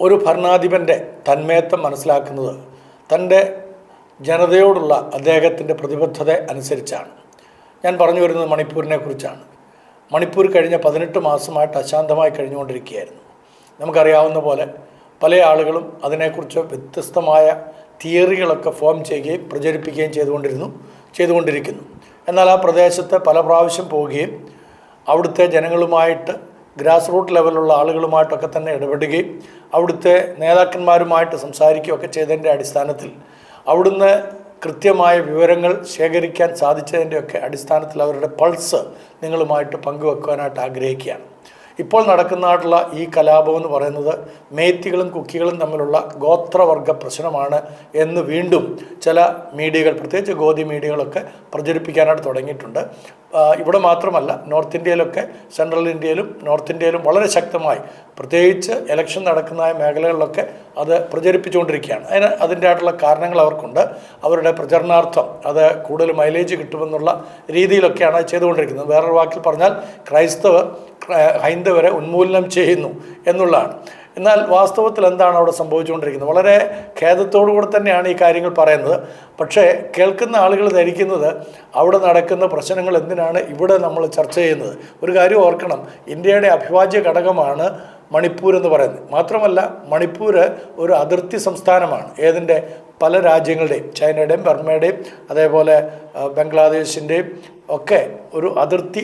ഒരു ഭരണാധിപൻ്റെ തന്മയത്വം മനസ്സിലാക്കുന്നത് തൻ്റെ ജനതയോടുള്ള അദ്ദേഹത്തിൻ്റെ പ്രതിബദ്ധത അനുസരിച്ചാണ്. ഞാൻ പറഞ്ഞു വരുന്നത് മണിപ്പൂരിനെ കുറിച്ചാണ്. മണിപ്പൂർ കഴിഞ്ഞ 18 മാസമായിട്ട് അശാന്തമായി കഴിഞ്ഞുകൊണ്ടിരിക്കുകയായിരുന്നു. നമുക്കറിയാവുന്ന പോലെ പല ആളുകളും അതിനെക്കുറിച്ച് വ്യത്യസ്തമായ തിയറികളൊക്കെ ഫോം ചെയ്യുകയും പ്രചരിപ്പിക്കുകയും ചെയ്തുകൊണ്ടിരിക്കുന്നു. എന്നാൽ ആ പ്രദേശത്ത് പല പ്രാവശ്യം പോവുകയും അവിടുത്തെ ജനങ്ങളുമായിട്ട് ഗ്രാസ് റൂട്ട് ലെവലുള്ള ആളുകളുമായിട്ടൊക്കെ തന്നെ ഇടപെടുകയും അവിടുത്തെ നേതാക്കന്മാരുമായിട്ട് സംസാരിക്കുകയൊക്കെ ചെയ്തതിൻ്റെ അടിസ്ഥാനത്തിൽ അവിടുന്ന് കൃത്യമായ വിവരങ്ങൾ ശേഖരിക്കാൻ സാധിച്ചതിൻ്റെയൊക്കെ അടിസ്ഥാനത്തിൽ അവരുടെ പൾസ് നിങ്ങളുമായിട്ട് പങ്കുവെക്കാനായിട്ട് ആഗ്രഹിക്കുകയാണ്. ഇപ്പോൾ നടക്കുന്നതായിട്ടുള്ള ഈ കലാപം എന്ന് പറയുന്നത് മേത്തികളും കുക്കികളും തമ്മിലുള്ള ഗോത്രവർഗ പ്രശ്നമാണ് എന്ന് വീണ്ടും ചില മീഡിയകൾ, പ്രത്യേകിച്ച് ഗോധി മീഡിയകളൊക്കെ പ്രചരിപ്പിക്കാനായിട്ട് തുടങ്ങിയിട്ടുണ്ട്. ഇവിടെ മാത്രമല്ല, നോർത്ത് ഇന്ത്യയിലൊക്കെ, സെൻട്രൽ ഇന്ത്യയിലും നോർത്ത് ഇന്ത്യയിലും വളരെ ശക്തമായി, പ്രത്യേകിച്ച് ഇലക്ഷൻ നടക്കുന്ന മേഖലകളിലൊക്കെ അത് പ്രചരിപ്പിച്ചുകൊണ്ടിരിക്കുകയാണ്. അതിൻ്റെ ആയിട്ടുള്ള കാരണങ്ങൾ അവർക്കുണ്ട്. അവരുടെ പ്രചരണാർത്ഥം അത് കൂടുതൽ മൈലേജ് കിട്ടുമെന്നുള്ള രീതിയിലൊക്കെയാണ് അത് ചെയ്തുകൊണ്ടിരിക്കുന്നത്. വേറൊരു വാക്കിൽ പറഞ്ഞാൽ ഹൈന്ദവരെ ഉന്മൂലനം ചെയ്യുന്നു എന്നുള്ളതാണ്. എന്നാൽ വാസ്തവത്തിൽ എന്താണ് അവിടെ സംഭവിച്ചുകൊണ്ടിരിക്കുന്നത്? വളരെ ഖേദത്തോടു കൂടെ തന്നെയാണ് ഈ കാര്യങ്ങൾ പറയുന്നത്. പക്ഷേ കേൾക്കുന്ന ആളുകൾ ധരിക്കുന്നത് അവിടെ നടക്കുന്ന പ്രശ്നങ്ങൾ എന്തിനാണ് ഇവിടെ നമ്മൾ ചർച്ച ചെയ്യുന്നത്. ഒരു കാര്യം ഓർക്കണം, ഇന്ത്യയുടെ അവിഭാജ്യ ഘടകമാണ് മണിപ്പൂർ എന്ന് പറയുന്നത്. മാത്രമല്ല, മണിപ്പൂർ ഒരു അതിർത്തി സംസ്ഥാനമാണ്. ഏതിൻ്റെ? പല രാജ്യങ്ങളുടെയും, ചൈനയുടെയും ബർമയുടെയും അതേപോലെ ബംഗ്ലാദേശിൻ്റെയും ഒക്കെ ഒരു അതിർത്തി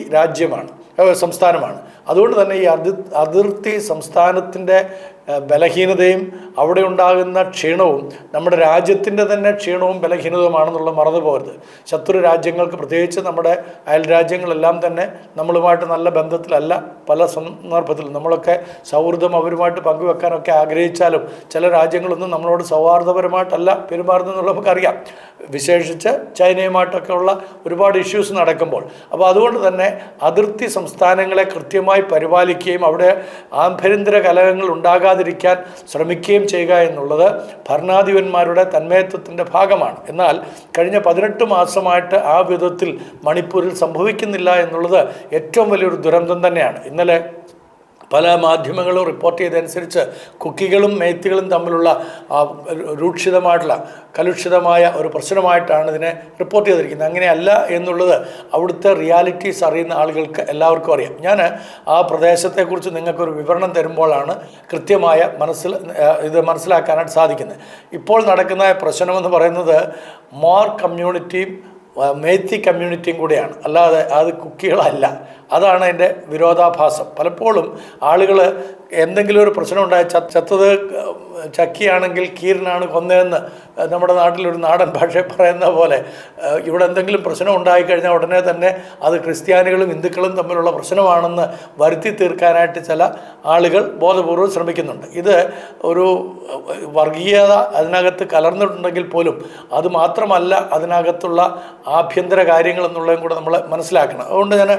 സംസ്ഥാനമാണ്. അതുകൊണ്ട് തന്നെ ഈ അതിർത്തി സംസ്ഥാനത്തിൻ്റെ ബലഹീനതയും അവിടെ ഉണ്ടാകുന്ന ക്ഷീണവും നമ്മുടെ രാജ്യത്തിൻ്റെ തന്നെ ക്ഷീണവും ബലഹീനതയുമാണെന്നുള്ളത് മറന്നു പോകരുത്. ശത്രു രാജ്യങ്ങൾക്ക്, പ്രത്യേകിച്ച് നമ്മുടെ അയൽ രാജ്യങ്ങളെല്ലാം തന്നെ നമ്മളുമായിട്ട് നല്ല ബന്ധത്തിലല്ല. പല സന്ദർഭത്തിലും നമ്മളൊക്കെ സൗഹൃദം അവരുമായിട്ട് പങ്കുവെക്കാനൊക്കെ ആഗ്രഹിച്ചാലും ചില രാജ്യങ്ങളൊന്നും നമ്മളോട് സൗഹാർദ്ദപരമായിട്ടല്ല പെരുമാറുന്നതെന്നുള്ളത് നമുക്കറിയാം. വിശേഷിച്ച് ചൈനയുമായിട്ടൊക്കെ ഉള്ള ഒരുപാട് ഇഷ്യൂസ് നടക്കുമ്പോൾ. അപ്പോൾ അതുകൊണ്ട് തന്നെ അതിർത്തി സംസ്ഥാനങ്ങളെ കൃത്യമായി പരിപാലിക്കുകയും അവിടെ ആഭ്യന്തര കലഹങ്ങൾ ഉണ്ടാകാതിരിക്കാൻ ശ്രമിക്കുകയും ചെയ്യുക എന്നുള്ളത് ഭരണാധിപന്മാരുടെ തന്മയത്വത്തിൻ്റെ ഭാഗമാണ്. എന്നാൽ കഴിഞ്ഞ 18 മാസമായിട്ട് ആ വിധത്തിൽ മണിപ്പൂരിൽ സംഭവിക്കുന്നില്ല എന്നുള്ളത് ഏറ്റവും വലിയൊരു ദുരന്തം തന്നെയാണ്. ഇന്നലെ പല മാധ്യമങ്ങളും റിപ്പോർട്ട് ചെയ്തതനുസരിച്ച് കുക്കികളും മേത്തികളും തമ്മിലുള്ള കലുഷിതമായ ഒരു പ്രശ്നമായിട്ടാണ് ഇതിനെ റിപ്പോർട്ട് ചെയ്തിരിക്കുന്നത്. അങ്ങനെയല്ല എന്നുള്ളത് അവിടുത്തെ റിയാലിറ്റീസ് അറിയുന്ന ആളുകൾക്ക് എല്ലാവർക്കും അറിയാം. ഞാൻ ആ പ്രദേശത്തെക്കുറിച്ച് നിങ്ങൾക്കൊരു വിവരണം തരുമ്പോഴാണ് കൃത്യമായ ഇത് മനസ്സിലാക്കാനായിട്ട് സാധിക്കുന്നത്. ഇപ്പോൾ നടക്കുന്ന പ്രശ്നമെന്ന് പറയുന്നത് മോർ കമ്മ്യൂണിറ്റിയും മേത്തി കമ്മ്യൂണിറ്റിയും കൂടെയാണ്, അല്ലാതെ അത് കുക്കികളല്ല. അതാണ് അതിൻ്റെ വിരോധാഭാസം. പലപ്പോഴും ആളുകൾ എന്തെങ്കിലും ഒരു പ്രശ്നം ഉണ്ടായി, ചത്തത് ചക്കിയാണെങ്കിൽ കീരനാണ് കൊന്നതെന്ന് നമ്മുടെ നാട്ടിലൊരു നാടൻ ഭാഷയിൽ പറയുന്ന പോലെ, ഇവിടെ എന്തെങ്കിലും പ്രശ്നം ഉണ്ടായിക്കഴിഞ്ഞാൽ ഉടനെ തന്നെ അത് ക്രിസ്ത്യാനികളും ഹിന്ദുക്കളും തമ്മിലുള്ള പ്രശ്നമാണെന്ന് വരുത്തി തീർക്കാനായിട്ട് ചില ആളുകൾ ബോധപൂർവ്വം ശ്രമിക്കുന്നുണ്ട്. ഇത് ഒരു വർഗീയത അതിനകത്ത് കലർന്നിട്ടുണ്ടെങ്കിൽ പോലും അത് മാത്രമല്ല അതിനകത്തുള്ള ആഭ്യന്തര കാര്യങ്ങൾ എന്നുള്ളതും കൂടെ നമ്മൾ മനസ്സിലാക്കണം. അതുകൊണ്ട് ഞാൻ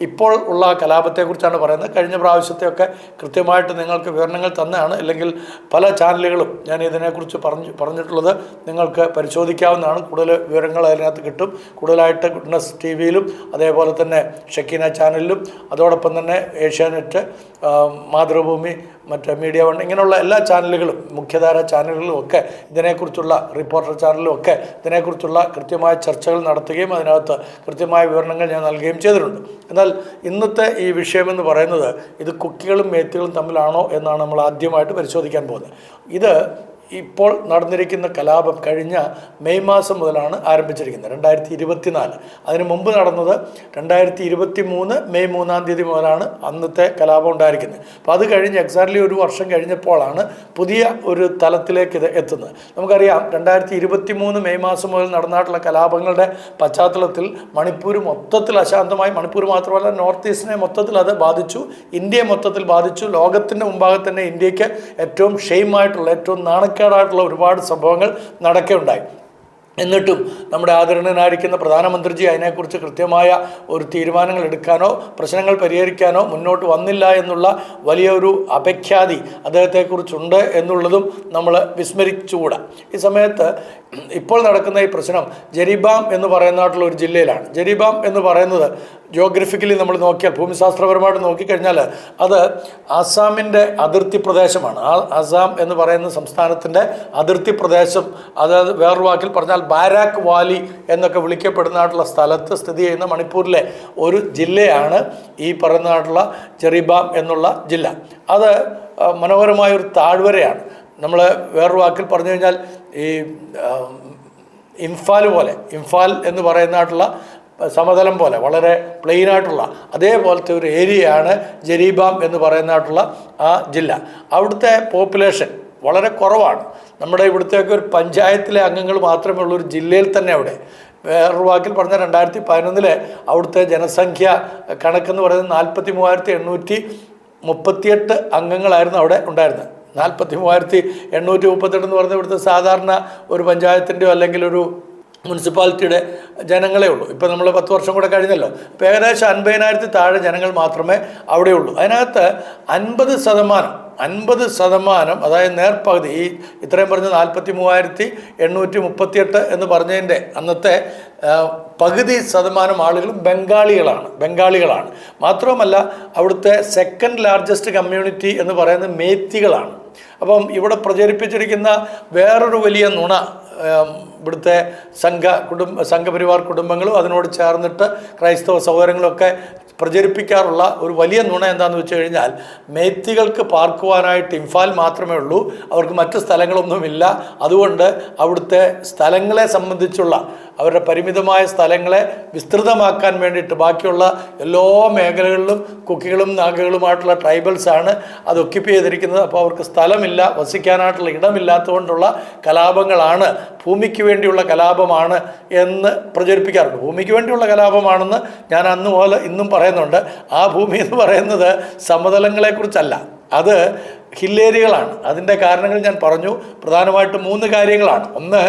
ഇപ്പോൾ ഉള്ള കലാപത്തെക്കുറിച്ചാണ് പറയുന്നത്. കഴിഞ്ഞ പ്രാവശ്യത്തെയൊക്കെ കൃത്യമായിട്ട് നിങ്ങൾക്ക് വിവരണങ്ങൾ തന്നെയാണ്. അല്ലെങ്കിൽ പല ചാനലുകളും ഞാൻ ഇതിനെക്കുറിച്ച് പറഞ്ഞിട്ടുള്ളത് നിങ്ങൾക്ക് പരിശോധിക്കാവുന്നതാണ്. കൂടുതൽ വിവരങ്ങൾ അതിനകത്ത് കിട്ടും. കൂടുതലായിട്ട് ഗുഡ്നസ് TV-യിലും അതേപോലെ തന്നെ ഷക്കീന ചാനലിലും അതോടൊപ്പം തന്നെ ഏഷ്യാനെറ്റ്, മാതൃഭൂമി, മീഡിയ വൺ, ഇങ്ങനെയുള്ള എല്ലാ ചാനലുകളും, മുഖ്യധാര ചാനലുകളും ഒക്കെ ഇതിനെക്കുറിച്ചുള്ള, റിപ്പോർട്ടർ ചാനലും ഒക്കെ ഇതിനെക്കുറിച്ചുള്ള കൃത്യമായ ചർച്ചകൾ നടത്തുകയും അതിനകത്ത് കൃത്യമായ വിവരണങ്ങൾ ഞാൻ നൽകുകയും ചെയ്തിട്ടുണ്ട്. എന്നാൽ ഇന്നത്തെ ഈ വിഷയമെന്ന് പറയുന്നത് ഇത് കുക്കികളും മേത്തികളും തമ്മിലാണോ എന്നാണ് നമ്മൾ ആദ്യമായിട്ട് പരിശോധിക്കാൻ പോകുന്നത്. ഇത് ഇപ്പോൾ നടന്നിരിക്കുന്ന കലാപം കഴിഞ്ഞ മെയ് മാസം മുതലാണ് ആരംഭിച്ചിരിക്കുന്നത്, 2024. അതിന് മുമ്പ് നടന്നത് 2023 മെയ് 3-ാം തീയതി മുതലാണ് അന്നത്തെ കലാപം ഉണ്ടായിരിക്കുന്നത്. അപ്പോൾ അത് കഴിഞ്ഞ് എക്സാക്ട്ലി ഒരു വർഷം കഴിഞ്ഞപ്പോഴാണ് പുതിയ ഒരു തലത്തിലേക്ക് ഇത് എത്തുന്നത്. നമുക്കറിയാം 2023 മെയ് മാസം മുതൽ നടന്നിട്ടുള്ള കലാപങ്ങളുടെ പശ്ചാത്തലത്തിൽ മണിപ്പൂർ മൊത്തത്തിൽ അശാന്തമായി. മണിപ്പൂർ മാത്രമല്ല, നോർത്ത് ഈസ്റ്റിനെ മൊത്തത്തിൽ അത് ബാധിച്ചു, ഇന്ത്യയെ മൊത്തത്തിൽ ബാധിച്ചു. ലോകത്തിൻ്റെ മുമ്പാകെ തന്നെ ഇന്ത്യക്ക് ഏറ്റവും ഷെയിമായിട്ടുള്ള, ഏറ്റവും നാണക്കേടായിട്ടുള്ള ഒരുപാട് സംഭവങ്ങൾ നടക്കുകയുണ്ടായി. എന്നിട്ടും നമ്മുടെ ആദരണീയനായിരിക്കുന്ന പ്രധാനമന്ത്രിജി അതിനെക്കുറിച്ച് കൃത്യമായ ഒരു തീരുമാനങ്ങൾ എടുക്കാനോ പ്രശ്നങ്ങൾ പരിഹരിക്കാനോ മുന്നോട്ട് വന്നില്ല എന്നുള്ള വലിയൊരു അപഖ്യാതി അദ്ദേഹത്തെക്കുറിച്ചുണ്ട് എന്നുള്ളതും നമ്മൾ വിസ്മരിച്ചുകൂടാ. ഈ സമയത്ത് ഇപ്പോൾ നടക്കുന്ന ഈ പ്രശ്നം ജരീബാം എന്ന് പറയുന്നതായിട്ടുള്ള ഒരു ജില്ലയിലാണ്. ജരീബാം എന്ന് പറയുന്നത് ജിയോഗ്രഫിക്കലി നമ്മൾ നോക്കിയാൽ, ഭൂമിശാസ്ത്രപരമായിട്ട് നോക്കിക്കഴിഞ്ഞാൽ അത് ആസാമിൻ്റെ അതിർത്തി പ്രദേശമാണ്. ആസാം എന്ന് പറയുന്ന സംസ്ഥാനത്തിൻ്റെ അതിർത്തി പ്രദേശം, അതായത് വേറൊരു വാക്കിൽ പറഞ്ഞാൽ ബാരാക്ക് വാലി എന്നൊക്കെ വിളിക്കപ്പെടുന്നതായിട്ടുള്ള സ്ഥലത്ത് സ്ഥിതി ചെയ്യുന്ന മണിപ്പൂരിലെ ഒരു ജില്ലയാണ് ഈ പറയുന്നതായിട്ടുള്ള ജെറിബാം എന്നുള്ള ജില്ല. അത് മനോഹരമായൊരു താഴ്വരയാണ്. നമ്മൾ വേറൊരു വാക്കിൽ പറഞ്ഞു കഴിഞ്ഞാൽ ഈ ഇംഫാൽ എന്ന് പറയുന്നതായിട്ടുള്ള സമതലം പോലെ വളരെ പ്ലെയിനായിട്ടുള്ള അതേപോലത്തെ ഒരു ഏരിയയാണ് ജെറിബാം എന്ന് പറയുന്നതായിട്ടുള്ള ആ ജില്ല. അവിടുത്തെ പോപ്പുലേഷൻ വളരെ കുറവാണ്. നമ്മുടെ ഇവിടുത്തേക്ക് ഒരു പഞ്ചായത്തിലെ അംഗങ്ങൾ മാത്രമേ ഉള്ളൂ ഒരു ജില്ലയിൽ തന്നെ. അവിടെ വേറൊരു വാക്കിൽ പറഞ്ഞാൽ 2011 അവിടുത്തെ ജനസംഖ്യ കണക്കെന്ന് പറയുന്നത് 43,838 അംഗങ്ങളായിരുന്നു അവിടെ ഉണ്ടായിരുന്നത്. 43,838 എന്ന് പറയുന്നത് ഇവിടുത്തെ സാധാരണ ഒരു പഞ്ചായത്തിൻ്റെയോ അല്ലെങ്കിൽ ഒരു മുനിസിപ്പാലിറ്റിയുടെ ജനങ്ങളേ ഉള്ളൂ. ഇപ്പോൾ നമ്മൾ 10 വർഷം കൂടെ കഴിഞ്ഞല്ലോ. ഇപ്പോൾ ഏകദേശം 50,000 താഴെ ജനങ്ങൾ മാത്രമേ അവിടെയുള്ളൂ. അതിനകത്ത് 50%, അതായത് നേർപകുതി, ഈ ഇത്രയും പറഞ്ഞ 43,838 എന്ന് പറഞ്ഞതിൻ്റെ അന്നത്തെ പകുതി ശതമാനം ആളുകളും ബംഗാളികളാണ്. മാത്രവുമല്ല അവിടുത്തെ സെക്കൻഡ് ലാർജസ്റ്റ് കമ്മ്യൂണിറ്റി എന്ന് പറയുന്നത് മേത്തികളാണ്. അപ്പം ഇവിടെ പ്രചരിപ്പിച്ചിരിക്കുന്ന വേറൊരു വലിയ നുണ ഇവിടുത്തെ സംഘപരിവാർ കുടുംബങ്ങളും അതിനോട് ചേർന്നിട്ട് ക്രൈസ്തവ സഹോദരങ്ങളൊക്കെ പ്രചരിപ്പിക്കാറുള്ള ഒരു വലിയ നുണ എന്താണെന്ന് വെച്ച് കഴിഞ്ഞാൽ, മേത്തികൾക്ക് പാർക്കുവാനായിട്ട് ഇംഫാൽ മാത്രമേ ഉള്ളൂ, അവർക്ക് മറ്റ് സ്ഥലങ്ങളൊന്നുമില്ല. അതുകൊണ്ട് അവിടുത്തെ സ്ഥലങ്ങളെ സംബന്ധിച്ചുള്ള അവരുടെ പരിമിതമായ സ്ഥലങ്ങളെ വിസ്തൃതമാക്കാൻ വേണ്ടിയിട്ട് ബാക്കിയുള്ള എല്ലാ മേഖലകളിലും കുക്കികളും നാഗകളുമായിട്ടുള്ള ട്രൈബൽസാണ് അത് ഒക്യുപ്പൈ ചെയ്തിരിക്കുന്നത്. അപ്പോൾ അവർക്ക് സ്ഥലമില്ല, വസിക്കാനായിട്ടുള്ള ഇടമില്ലാത്തതുകൊണ്ടുള്ള കലാപങ്ങളാണ്, ഭൂമിക്ക് വേണ്ടിയുള്ള കലാപമാണ് എന്ന് പ്രചരിപ്പിക്കാറുണ്ട്. ഭൂമിക്ക് വേണ്ടിയുള്ള കലാപമാണെന്ന് ഞാൻ അന്ന് പോലെ ഇന്നും പറയുന്നുണ്ട്. ആ ഭൂമി എന്ന് പറയുന്നത് സമതലങ്ങളെക്കുറിച്ചല്ല, അത് ഹില്ലേരികളാണ്. അതിൻ്റെ കാരണങ്ങൾ ഞാൻ പറഞ്ഞു. പ്രധാനമായിട്ടും 3 കാര്യങ്ങളാണ്. ഒന്ന്,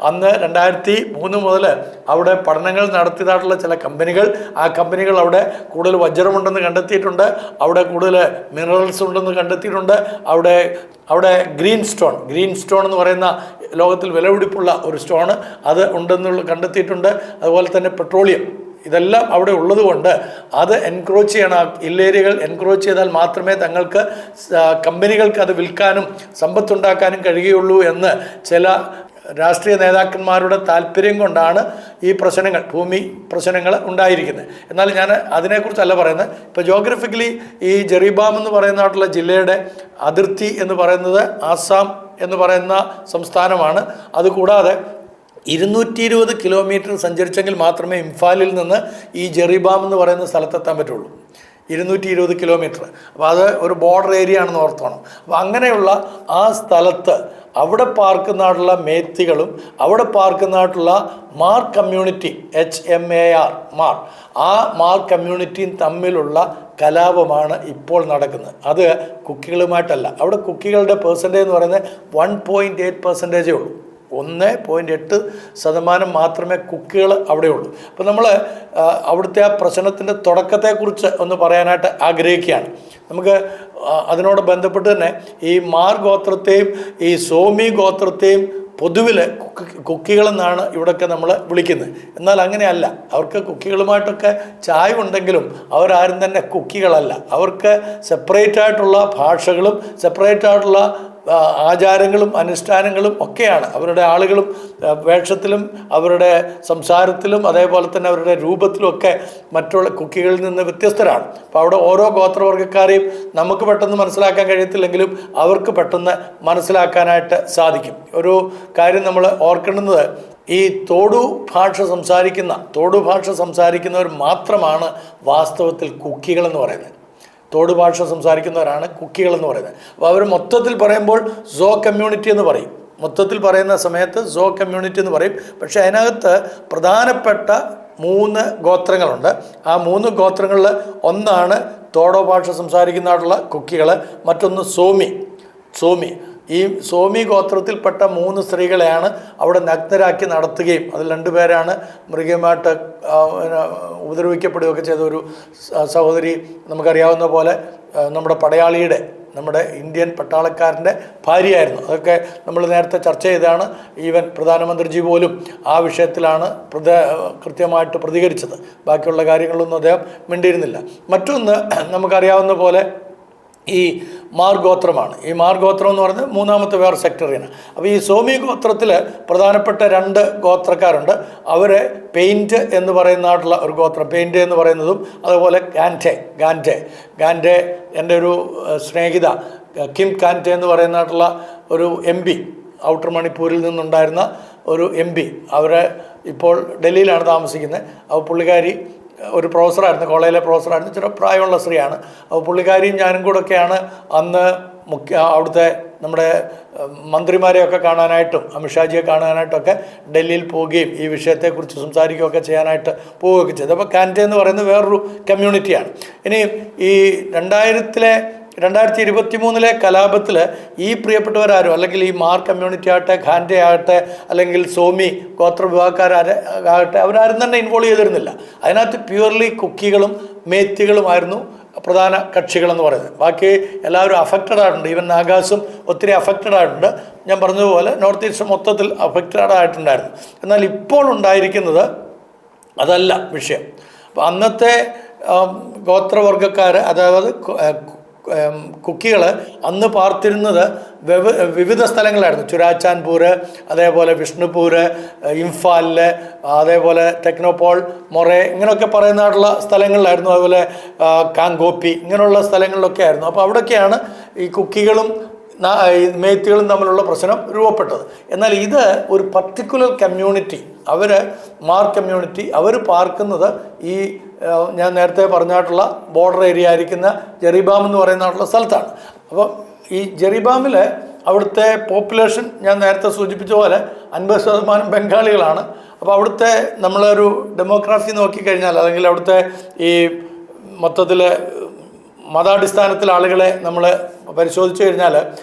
അന്ന് 2003 മുതൽ അവിടെ പഠനങ്ങൾ നടത്തിയതായിട്ടുള്ള ചില കമ്പനികൾ, ആ കമ്പനികൾ അവിടെ കൂടുതൽ വജ്രമുണ്ടെന്ന് കണ്ടെത്തിയിട്ടുണ്ട്, അവിടെ കൂടുതൽ മിനറൽസ് ഉണ്ടെന്ന് കണ്ടെത്തിയിട്ടുണ്ട്, അവിടെ ഗ്രീൻ സ്റ്റോൺ എന്ന് പറയുന്ന ലോകത്തിൽ വിലപിടിപ്പുള്ള ഒരു സ്റ്റോൺ അത് ഉണ്ടെന്നുള്ള കണ്ടെത്തിയിട്ടുണ്ട്. അതുപോലെ തന്നെ പെട്രോളിയം, ഇതെല്ലാം അവിടെ ഉള്ളതുകൊണ്ട് അത് എൻക്രോച്ച് ചെയ്യണം. ഹില്ലേരികൾ എൻക്രോച്ച് ചെയ്താൽ മാത്രമേ തങ്ങൾക്ക് കമ്പനികൾക്ക് അത് വിൽക്കാനും സമ്പത്തുണ്ടാക്കാനും കഴിയുകയുള്ളൂ എന്ന് ചില രാഷ്ട്രീയ നേതാക്കന്മാരുടെ താല്പര്യം കൊണ്ടാണ് ഈ ഭൂമി പ്രശ്നങ്ങൾ ഉണ്ടായിരിക്കുന്നത്. എന്നാൽ ഞാൻ അതിനെക്കുറിച്ചല്ല പറയുന്നത്. ഇപ്പോൾ ജിയോഗ്രഫിക്കലി ഈ ജെറിബാം എന്ന് പറയുന്നതായിട്ടുള്ള ജില്ലയുടെ അതിർത്തി എന്ന് പറയുന്നത് ആസാം എന്ന് പറയുന്ന സംസ്ഥാനമാണ്. അതുകൂടാതെ 220 കിലോമീറ്റർ സഞ്ചരിച്ചെങ്കിൽ മാത്രമേ ഇംഫാലിൽ നിന്ന് ഈ ജെറിബാം എന്ന് പറയുന്ന സ്ഥലത്തെത്താൻ പറ്റുള്ളൂ. 220 കിലോമീറ്റർ. അപ്പോൾ അത് ഒരു ബോർഡർ ഏരിയ ആണെന്ന് ഓർത്തോണം. അപ്പോൾ അങ്ങനെയുള്ള ആ സ്ഥലത്ത് അവിടെ പാർക്കുന്നതായിട്ടുള്ള മേത്തികളും അവിടെ പാർക്കുന്നതായിട്ടുള്ള മാർ കമ്മ്യൂണിറ്റി, HMAR, ആ മാർ കമ്മ്യൂണിറ്റിയും തമ്മിലുള്ള കലാപമാണ് ഇപ്പോൾ നടക്കുന്നത്. അത് കുക്കികളുമായിട്ടല്ല. അവിടെ കുക്കികളുടെ പെർസെൻറ്റേജ് എന്ന് പറയുന്നത് 1.8% ഉള്ളൂ. 1.8% മാത്രമേ കുക്കികൾ അവിടെയുള്ളൂ. അപ്പോൾ നമ്മൾ അവിടുത്തെ ആ പ്രശ്നത്തിൻ്റെ തുടക്കത്തെക്കുറിച്ച് ഒന്ന് പറയാനായിട്ട് ആഗ്രഹിക്കുകയാണ്. നമുക്ക് അതിനോട് ബന്ധപ്പെട്ട് തന്നെ ഈ മാർ ഗോത്രത്തെയും ഈ സോമി ഗോത്രത്തെയും പൊതുവിൽ കുക്കികളെന്നാണ് ഇവിടെയൊക്കെ നമ്മൾ വിളിക്കുന്നത്. എന്നാൽ അങ്ങനെയല്ല. അവർക്ക് കുക്കികളുമായിട്ടൊക്കെ ചായവുണ്ടെങ്കിലും അവരാരും തന്നെ കുക്കികളല്ല. അവർക്ക് സെപ്പറേറ്റായിട്ടുള്ള ഭാഷകളും സെപ്പറേറ്റായിട്ടുള്ള ആചാരങ്ങളും അനുഷ്ഠാനങ്ങളും ഒക്കെയാണ്. അവരുടെ ആളുകളും വേഷത്തിലും അവരുടെ സംസാരത്തിലും അതേപോലെ തന്നെ അവരുടെ രൂപത്തിലുമൊക്കെ മറ്റുള്ള കുക്കികളിൽ നിന്ന് വ്യത്യസ്തരാണ്. അപ്പോൾ അവിടെ ഓരോ ഗോത്രവർഗ്ഗക്കാരെയും നമുക്ക് പെട്ടെന്ന് മനസ്സിലാക്കാൻ കഴിയത്തില്ലെങ്കിലും അവർക്ക് പെട്ടെന്ന് മനസ്സിലാക്കാനായിട്ട് സാധിക്കും. ഒരു കാര്യം നമ്മൾ ഓർക്കേണ്ടുന്നത്, ഈ തോടു ഭാഷ സംസാരിക്കുന്നവർ മാത്രമാണ് വാസ്തവത്തിൽ കുക്കികളെന്ന് പറയുന്നത്. തോട് ഭാഷ സംസാരിക്കുന്നവരാണ് കുക്കികളെന്ന് പറയുന്നത്. അപ്പോൾ അവർ മൊത്തത്തിൽ പറയുമ്പോൾ സോ കമ്മ്യൂണിറ്റി എന്ന് പറയും. മൊത്തത്തിൽ പറയുന്ന സമയത്ത് സോ കമ്മ്യൂണിറ്റി എന്ന് പറയും. പക്ഷേ അതിനകത്ത് പ്രധാനപ്പെട്ട 3 ഗോത്രങ്ങളുണ്ട്. ആ 3 ഗോത്രങ്ങളിൽ ഒന്നാണ് തോടോ ഭാഷ സംസാരിക്കുന്നതായിട്ടുള്ള കുക്കികൾ, മറ്റൊന്ന് സോമി. ഈ സോമി ഗോത്രത്തിൽപ്പെട്ട 3 സ്ത്രീകളെയാണ് അവിടെ നഗ്നരാക്കി നടത്തുകയും അതിൽ 2 പേരാണ് മൃഗമായിട്ട് ഉപദ്രവിക്കപ്പെടുകയൊക്കെ ചെയ്ത ഒരു സഹോദരി. നമുക്കറിയാവുന്ന പോലെ നമ്മുടെ പടയാളിയുടെ നമ്മുടെ ഇന്ത്യൻ പട്ടാളക്കാരൻ്റെ ഭാര്യയായിരുന്നു. അതൊക്കെ നമ്മൾ നേരത്തെ ചർച്ച ചെയ്താണ്. ഈവൻ പ്രധാനമന്ത്രിജി പോലും ആ വിഷയത്തിലാണ് കൃത്യമായിട്ട് പ്രതികരിച്ചത്. ബാക്കിയുള്ള കാര്യങ്ങളൊന്നും അദ്ദേഹം മിണ്ടിയിരുന്നില്ല. മറ്റൊന്ന് നമുക്കറിയാവുന്ന പോലെ ഈ മാർ ഗോത്രമാണ്. ഈ മാർ ഗോത്രം എന്ന് പറയുന്നത് മൂന്നാമത്തെ വേറെ സെക്ടറിയാണ്. അപ്പോൾ ഈ സോമി ഗോത്രത്തിൽ പ്രധാനപ്പെട്ട 2 ഗോത്രക്കാരുണ്ട്. അവർ പെയിൻറ്റ് എന്ന് പറയുന്നതായിട്ടുള്ള ഒരു ഗോത്രം, പെയിൻറ്റ് എന്ന് പറയുന്നതും അതുപോലെ ഗാൻറ്റെ എൻ്റെ ഒരു സ്നേഹിത കിം കാൻറ്റെ എന്ന് പറയുന്നതായിട്ടുള്ള ഒരു MP, ഔട്ടർ മണിപ്പൂരിൽ നിന്നുണ്ടായിരുന്ന ഒരു MP, അവർ ഇപ്പോൾ ഡൽഹിയിലാണ് താമസിക്കുന്നത്. അപ്പോൾ പുള്ളിക്കാരി ഒരു പ്രൊഫസറായിരുന്നു, കോളേജിലെ പ്രൊഫസറായിരുന്നു, ചെറു പ്രായമുള്ള സ്ത്രീയാണ്. അപ്പോൾ പുള്ളിക്കാരിയും ഞാനും കൂടെയൊക്കെയാണ് അന്ന് അവിടുത്തെ നമ്മുടെ മന്ത്രിമാരെയൊക്കെ കാണാനായിട്ടും അമിത്ഷാജിയെ കാണാനായിട്ടൊക്കെ ഡൽഹിയിൽ പോവുകയും ഈ വിഷയത്തെക്കുറിച്ച് സംസാരിക്കുകയൊക്കെ ചെയ്യാനായിട്ട് പോവുകയൊക്കെ ചെയ്തു. അപ്പോൾ കാൻറ്റെ എന്ന് പറയുന്നത് വേറൊരു കമ്മ്യൂണിറ്റിയാണ്. ഇനി ഈ 2023 കലാപത്തിൽ ഈ പ്രിയപ്പെട്ടവരാരും, അല്ലെങ്കിൽ ഈ മാർ കമ്മ്യൂണിറ്റി ആകട്ടെ, ഖാൻറ്റെ ആകട്ടെ, അല്ലെങ്കിൽ സോമി ഗോത്ര വിഭാഗക്കാരാകട്ടെ, അവരാരും തന്നെ ഇൻവോൾവ് ചെയ്തിരുന്നില്ല. അതിനകത്ത് പ്യുവർലി കുക്കികളും മേത്തികളുമായിരുന്നു പ്രധാന കക്ഷികളെന്ന് പറയുന്നത്. ബാക്കി എല്ലാവരും അഫക്റ്റഡ് ആയിട്ടുണ്ട്. ഈവൻ നാഗാസും ഒത്തിരി അഫക്റ്റഡ് ആയിട്ടുണ്ട്. ഞാൻ പറഞ്ഞതുപോലെ നോർത്ത് ഈസ്റ്റ് മൊത്തത്തിൽ അഫക്റ്റഡ് ആയിട്ടുണ്ടായിരുന്നു. എന്നാൽ ഇപ്പോൾ ഉണ്ടായിരിക്കുന്നത് അതല്ല വിഷയം. അപ്പോൾ അന്നത്തെ ഗോത്രവർഗ്ഗക്കാർ, അതായത് കുക്കികൾ അന്ന് പാർത്തിരുന്നത് വിവിധ സ്ഥലങ്ങളായിരുന്നു. ചുരാചാൻപൂർ, അതേപോലെ വിഷ്ണുപൂർ, ഇംഫാലിൽ, അതേപോലെ ടെക്നോപോൾ, മൊറേ, ഇങ്ങനെയൊക്കെ പറയുന്നതായിട്ടുള്ള സ്ഥലങ്ങളിലായിരുന്നു. അതുപോലെ കാങ്കോപ്പി, ഇങ്ങനെയുള്ള സ്ഥലങ്ങളിലൊക്കെ ആയിരുന്നു. അപ്പോൾ അവിടെയൊക്കെയാണ് ഈ കുക്കികളും മേത്തികളും തമ്മിലുള്ള പ്രശ്നം രൂപപ്പെട്ടത്. എന്നാൽ ഇത് ഒരു പർട്ടിക്കുലർ കമ്മ്യൂണിറ്റി, അവർ മാർ കമ്മ്യൂണിറ്റി, അവർ പാർക്കുന്നത് ഈ ഞാൻ നേരത്തെ പറഞ്ഞായിട്ടുള്ള ബോർഡർ ഏരിയ ആയിരിക്കുന്ന ജെറിബാം എന്ന് പറയുന്നതായിട്ടുള്ള സ്ഥലത്താണ്. അപ്പോൾ ഈ ജെറിബാമിൽ അവിടുത്തെ പോപ്പുലേഷൻ ഞാൻ നേരത്തെ സൂചിപ്പിച്ച പോലെ 50% ബംഗാളികളാണ്. അപ്പോൾ അവിടുത്തെ നമ്മളൊരു ഡെമോഗ്രാഫി നോക്കിക്കഴിഞ്ഞാൽ, അല്ലെങ്കിൽ അവിടുത്തെ ഈ മൊത്തത്തിൽ മതാടിസ്ഥാനത്തിൽ ആളുകളെ നമ്മൾ പരിശോധിച്ചു കഴിഞ്ഞാൽ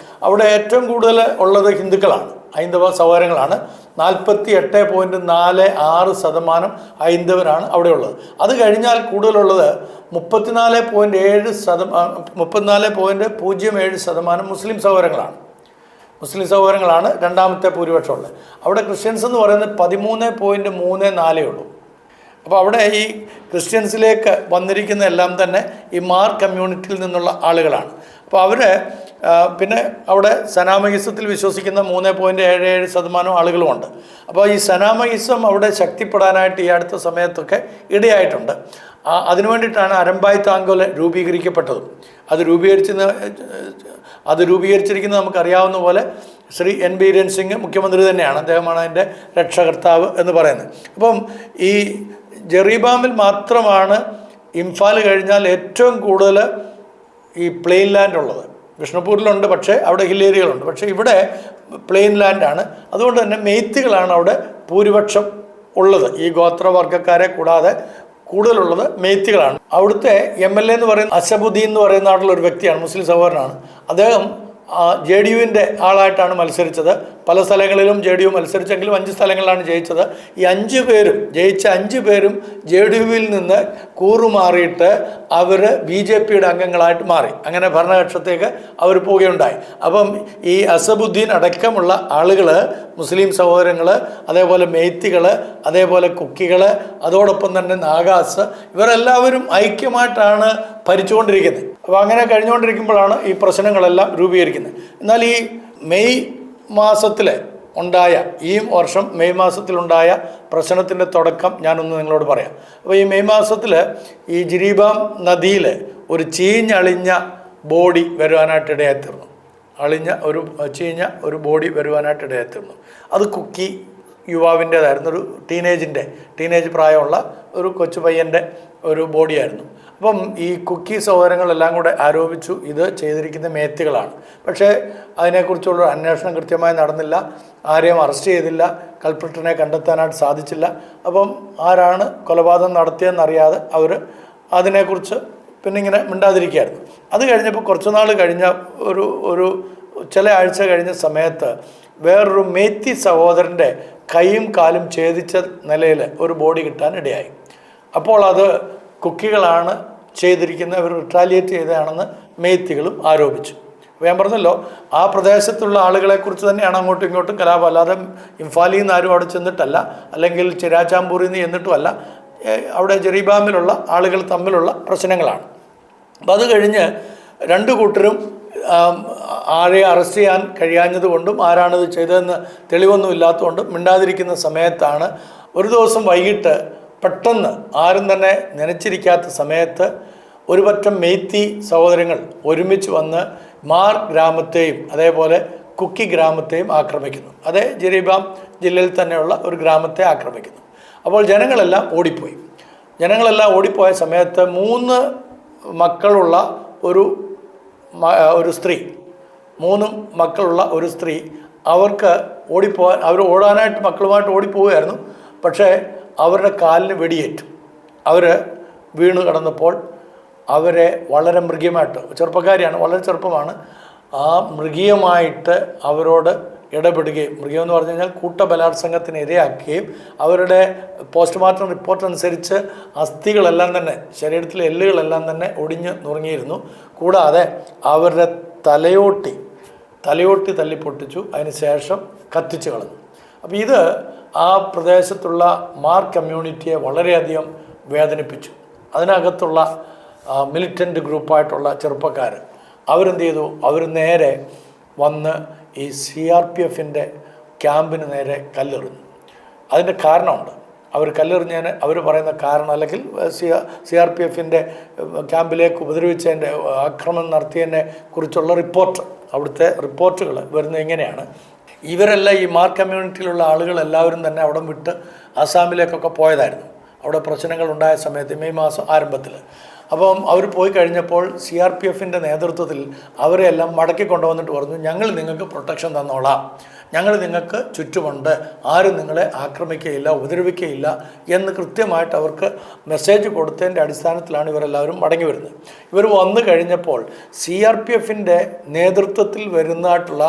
അവിടെ ഏറ്റവും കൂടുതൽ ഉള്ളത് ഹിന്ദുക്കളാണ്, ഹൈന്ദവ സഹോദരങ്ങളാണ്. 48.46% ഹൈന്ദവരാണ് അവിടെ ഉള്ളത്. അത് കഴിഞ്ഞാൽ കൂടുതലുള്ളത് 34.07% മുസ്ലിം സഹോദരങ്ങളാണ് രണ്ടാമത്തെ ഭൂരിപക്ഷമുള്ളത്. അവിടെ ക്രിസ്ത്യൻസ് എന്ന് പറയുന്നത് 13.34 ഉള്ളൂ. അപ്പോൾ അവിടെ ഈ ക്രിസ്ത്യൻസിലേക്ക് വന്നിരിക്കുന്ന എല്ലാം തന്നെ ഈ മാർ കമ്മ്യൂണിറ്റിയിൽ നിന്നുള്ള ആളുകളാണ്. അപ്പോൾ അവർ പിന്നെ അവിടെ സനാമഹിസത്തിൽ വിശ്വസിക്കുന്ന 3.77% ആളുകളുമുണ്ട്. അപ്പോൾ ഈ സനാമഹിസം അവിടെ ശക്തിപ്പെടാനായിട്ട് ഈ അടുത്ത സമയത്തൊക്കെ ഇടയായിട്ടുണ്ട്. അതിനു വേണ്ടിയിട്ടാണ് അരമ്പായ് താങ്കോൽ രൂപീകരിക്കപ്പെട്ടതും. അത് രൂപീകരിച്ചിരിക്കുന്നത് നമുക്കറിയാവുന്ന പോലെ ശ്രീ എൻ ബീരൻ സിംഗ് മുഖ്യമന്ത്രി തന്നെയാണ്. അദ്ദേഹമാണ് അതിൻ്റെ രക്ഷകർത്താവ് എന്ന് പറയുന്നത്. അപ്പം ഈ ജെറിബാമിൽ മാത്രമാണ് ഇംഫാൽ കഴിഞ്ഞാൽ ഏറ്റവും കൂടുതൽ ഈ പ്ലെയിൻ ലാൻഡ് ഉള്ളത്. വിഷ്ണുപൂരിലുണ്ട്, പക്ഷേ അവിടെ ഹിൽ ഏരിയകളുണ്ട്. പക്ഷേ ഇവിടെ പ്ലെയിൻ ലാൻഡാണ്. അതുകൊണ്ട് തന്നെ മെയ്ത്തികളാണ് അവിടെ ഭൂരിപക്ഷം ഉള്ളത്. ഈ ഗോത്രവർഗ്ഗക്കാരെ കൂടാതെ കൂടുതലുള്ളത് മെയ്ത്തികളാണ്. അവിടുത്തെ MLA എന്ന് പറയുന്ന അസബുദ്ദീൻ എന്ന് പറയുന്ന നാട്ടിലുള്ള ഒരു വ്യക്തിയാണ്, മുസ്ലിം സഹോദരനാണ്. അദ്ദേഹം JDUവിൻ്റെ ആളായിട്ടാണ് മത്സരിച്ചത്. പല സ്ഥലങ്ങളിലും JDU മത്സരിച്ചെങ്കിലും 5 സ്ഥലങ്ങളിലാണ് ജയിച്ചത്. ഈ 5 പേരും ജയിച്ച 5 പേരും JDUവിൽ നിന്ന് കൂറുമാറിയിട്ട് അവർ BJPയുടെ അംഗങ്ങളായിട്ട് മാറി. അങ്ങനെ ഭരണകക്ഷത്തേക്ക് അവർ പോവുകയുണ്ടായി. അപ്പം ഈ അസബുദ്ദീൻ അടക്കമുള്ള ആളുകൾ, മുസ്ലിം സഹോദരങ്ങൾ, അതേപോലെ മെയ്ത്തികൾ, അതേപോലെ കുക്കികൾ, അതോടൊപ്പം തന്നെ നാഗാസ്, ഇവരെല്ലാവരും ഐക്യമായിട്ടാണ് ഭരിച്ചുകൊണ്ടിരിക്കുന്നത്. അപ്പോൾ അങ്ങനെ കഴിഞ്ഞുകൊണ്ടിരിക്കുമ്പോഴാണ് ഈ പ്രശ്നങ്ങളെല്ലാം രൂപീകരിക്കുന്നത്. എന്നാൽ ഈ മെയ് മാസത്തിൽ ഉണ്ടായ, ഈ വർഷം മെയ് മാസത്തിലുണ്ടായ പ്രശ്നത്തിൻ്റെ തുടക്കം ഞാനൊന്ന് നിങ്ങളോട് പറയാം. അപ്പോൾ ഈ മെയ് മാസത്തിൽ ഈ ജിരിബാം നദിയിൽ ഒരു ചീഞ്ഞളിഞ്ഞ ബോഡി വരുവാനായിട്ട് ഇടയായിത്തീർന്നു. ചീഞ്ഞ ഒരു ബോഡി വരുവാനായിട്ട് ഇടയായിത്തീർന്നു. അത് കുക്കി യുവാവിൻ്റേതായിരുന്നു. ഒരു ടീനേജ് പ്രായമുള്ള ഒരു കൊച്ചു പയ്യൻ്റെ ഒരു ബോഡിയായിരുന്നു. അപ്പം ഈ കുക്കി സഹോദരങ്ങളെല്ലാം കൂടെ ആരോപിച്ചു ഇത് ചെയ്തിരിക്കുന്ന മേത്തികളാണ്. പക്ഷേ അതിനെക്കുറിച്ചുള്ള അന്വേഷണം കൃത്യമായി നടന്നില്ല. ആരെയും അറസ്റ്റ് ചെയ്തില്ല. കൾപ്രിറ്റിനെ കണ്ടെത്താനായിട്ട് സാധിച്ചില്ല. അപ്പം ആരാണ് കൊലപാതകം നടത്തിയതെന്നറിയാതെ അവർ അതിനെക്കുറിച്ച് പിന്നെ ഇങ്ങനെ മിണ്ടാതിരിക്കുകയായിരുന്നു. അത് കഴിഞ്ഞപ്പോൾ കുറച്ച് നാൾ കഴിഞ്ഞ ഒരു ചില ആഴ്ച കഴിഞ്ഞ സമയത്ത് വേറൊരു മേത്തി സഹോദരൻ്റെ കൈയും കാലും ഛേദിച്ച നിലയിൽ ഒരു ബോഡി കിട്ടാൻ ഇടയായി. അപ്പോൾ അത് കുക്കികളാണ് ചെയ്തിരിക്കുന്നത്, അവർ റിട്രാലിയേറ്റ് ചെയ്തതാണെന്ന് മേത്തികളും ആരോപിച്ചു. അപ്പോൾ ഞാൻ പറഞ്ഞല്ലോ, ആ പ്രദേശത്തുള്ള ആളുകളെക്കുറിച്ച് തന്നെയാണ് അങ്ങോട്ടും ഇങ്ങോട്ടും കലാപം. അല്ലാതെ ഇംഫാലിൽ നിന്ന് ആരും അവിടെ ചെന്നിട്ടല്ല, അല്ലെങ്കിൽ ചിരാച്ചാമ്പൂരിൽ നിന്ന് ചെന്നിട്ടുമല്ല. അവിടെ ജെറീബാമിലുള്ള ആളുകൾ തമ്മിലുള്ള പ്രശ്നങ്ങളാണ്. അപ്പം അത് കഴിഞ്ഞ് രണ്ട് കൂട്ടരും ആരെ അറസ്റ്റ് ചെയ്യാൻ കഴിയാഞ്ഞതുകൊണ്ടും ആരാണിത് ചെയ്തതെന്ന് തെളിവൊന്നും ഇല്ലാത്തതുകൊണ്ടും മിണ്ടാതിരിക്കുന്ന സമയത്താണ് ഒരു ദിവസം വൈകിട്ട് പെട്ടെന്ന് ആരും തന്നെ നനച്ചിരിക്കാത്ത സമയത്ത് ഒരു പറ്റം മെയ്ത്തി സഹോദരങ്ങൾ ഒരുമിച്ച് വന്ന് മാർ ഗ്രാമത്തെയും അതേപോലെ കുക്കി ഗ്രാമത്തെയും ആക്രമിക്കുന്നു. അതേ ജെറീബാം ജില്ലയിൽ തന്നെയുള്ള ഒരു ഗ്രാമത്തെ ആക്രമിക്കുന്നു. അപ്പോൾ ജനങ്ങളെല്ലാം ഓടിപ്പോയി. ജനങ്ങളെല്ലാം ഓടിപ്പോയ സമയത്ത് 3 മക്കളുള്ള ഒരു സ്ത്രീ 3 മക്കളുള്ള ഒരു സ്ത്രീ അവർക്ക് അവർ ഓടാനായിട്ട് മക്കളുമായിട്ട് ഓടിപ്പോവുകയായിരുന്നു. പക്ഷേ അവരുടെ കാലിന് വെടിയേറ്റു. അവർ വീണ് കിടന്നപ്പോൾ അവരെ വളരെ മൃഗീയമായിട്ട്, ചെറുപ്പക്കാരിയാണ്, വളരെ ചെറുപ്പമാണ്, ആ മൃഗീയമായിട്ട് അവരോട് ഇടപെടുകയും, മൃഗീയം എന്ന് പറഞ്ഞു കഴിഞ്ഞാൽ കൂട്ടബലാത്സംഗത്തിന് ഇരയാക്കുകയും അവരുടെ പോസ്റ്റ്മോർട്ടം റിപ്പോർട്ട് അനുസരിച്ച് അസ്ഥികളെല്ലാം തന്നെ, ശരീരത്തിലെ എല്ലുകളെല്ലാം തന്നെ ഒടിഞ്ഞ് നുറുങ്ങിയിരുന്നു. കൂടാതെ അവരുടെ തലയോട്ടി തല്ലിപ്പൊട്ടിച്ചു, അതിന് ശേഷം കത്തിച്ച് കളഞ്ഞു. അപ്പോൾ ഇത് ആ പ്രദേശത്തുള്ള മാർ കമ്മ്യൂണിറ്റിയെ വളരെയധികം വേദനിപ്പിച്ചു. അതിനകത്തുള്ള മിലിറ്റൻ്റ് ഗ്രൂപ്പായിട്ടുള്ള ചെറുപ്പക്കാർ അവരെന്ത് ചെയ്തു? അവർ നേരെ വന്ന് ഈ CRPFൻ്റെ ക്യാമ്പിന് നേരെ കല്ലെറിഞ്ഞു. അതിൻ്റെ കാരണമുണ്ട്. അവർ കല്ലെറിഞ്ഞതിന് അവർ പറയുന്ന കാരണം, അല്ലെങ്കിൽ CRPFൻ്റെ ക്യാമ്പിലേക്ക് ഉപദ്രവിച്ചതിൻ്റെ, ആക്രമണം നടത്തിയതിനെ കുറിച്ചുള്ള റിപ്പോർട്ട്, അവിടുത്തെ റിപ്പോർട്ടുകൾ വരുന്നത് എങ്ങനെയാണ്? ഇവരെല്ലാം, ഈ മാർ കമ്മ്യൂണിറ്റിയിലുള്ള ആളുകൾ എല്ലാവരും തന്നെ അവിടെ വിട്ട് ആസാമിലേക്കൊക്കെ പോയതായിരുന്നു. അവിടെ പ്രശ്നങ്ങൾ ഉണ്ടായ സമയത്ത് മെയ് മാസം ആരംഭത്തിൽ. അപ്പം അവർ പോയി കഴിഞ്ഞപ്പോൾ CRPFൻ്റെ നേതൃത്വത്തിൽ അവരെല്ലാം മടക്കി കൊണ്ടുവന്നിട്ട് പറഞ്ഞു, ഞങ്ങൾ നിങ്ങൾക്ക് പ്രൊട്ടക്ഷൻ തന്നോളാം, ഞങ്ങൾ നിങ്ങൾക്ക് ചുറ്റുമുണ്ട്, ആരും നിങ്ങളെ ആക്രമിക്കുകയില്ല, ഉപദ്രവിക്കുകയില്ല എന്ന് കൃത്യമായിട്ട് അവർക്ക് മെസ്സേജ് കൊടുത്തതിൻ്റെ അടിസ്ഥാനത്തിലാണ് ഇവരെല്ലാവരും മടങ്ങി വരുന്നത്. ഇവർ വന്നു കഴിഞ്ഞപ്പോൾ CRPFൻ്റെ നേതൃത്വത്തിൽ വരുന്നതായിട്ടുള്ള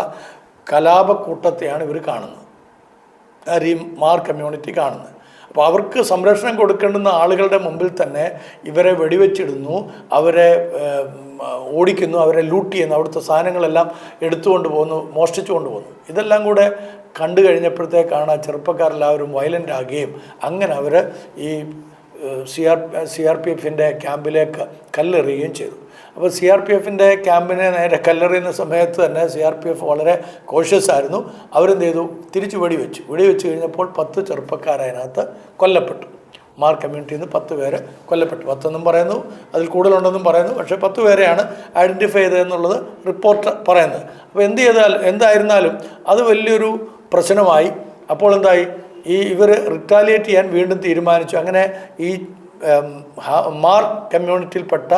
കലാപക്കൂട്ടത്തെയാണ് ഇവർ കാണുന്നത്, ഈ മാർ കമ്മ്യൂണിറ്റി കാണുന്നത്. അപ്പോൾ അവർക്ക് സംരക്ഷണം കൊടുക്കേണ്ടുന്ന ആളുകളുടെ മുമ്പിൽ തന്നെ ഇവരെ വെടിവെച്ചിടുന്നു, അവരെ ഓടിക്കുന്നു, അവരെ ലൂട്ട് ചെയ്യുന്നു, അവിടുത്തെ സാധനങ്ങളെല്ലാം എടുത്തുകൊണ്ട് പോകുന്നു, മോഷ്ടിച്ചു കൊണ്ടുപോകുന്നു. ഇതെല്ലാം കൂടെ കണ്ടു കഴിഞ്ഞപ്പോഴത്തേക്കാണ് ചെറുപ്പക്കാരെല്ലാവരും വയലൻ്റ് ആകുകയും അങ്ങനെ അവർ ഈ CRPFൻ്റെ ക്യാമ്പിലേക്ക് കല്ലെറിയുകയും ചെയ്തു. അപ്പോൾ CRPFൻ്റെ ക്യാമ്പിനെ നേരെ കല്ലെറിയുന്ന സമയത്ത് തന്നെ CRPF വളരെ കോഷ്യസ് ആയിരുന്നു. അവരെന്ത് ചെയ്തു? തിരിച്ച് വെടിവെച്ച് കഴിഞ്ഞപ്പോൾ 10 ചെറുപ്പക്കാരതിനകത്ത് കൊല്ലപ്പെട്ടു. മാർ കമ്മ്യൂണിറ്റിയിൽ നിന്ന് 10 പേര് കൊല്ലപ്പെട്ടു. 10 എന്നും പറയുന്നു, അതിൽ കൂടുതലുണ്ടെന്നും പറയുന്നു. പക്ഷേ 10 പേരെയാണ് ഐഡൻറ്റിഫൈ ചെയ്തതെന്നുള്ളത് റിപ്പോർട്ട് പറയുന്നത്. അപ്പോൾ എന്തായിരുന്നാലും അത് വലിയൊരു പ്രശ്നമായി. അപ്പോൾ എന്തായി? ഇവർ റിറ്റാലിയേറ്റ് ചെയ്യാൻ വീണ്ടും തീരുമാനിച്ചു. അങ്ങനെ ഈ മാർ കമ്മ്യൂണിറ്റിയിൽപ്പെട്ട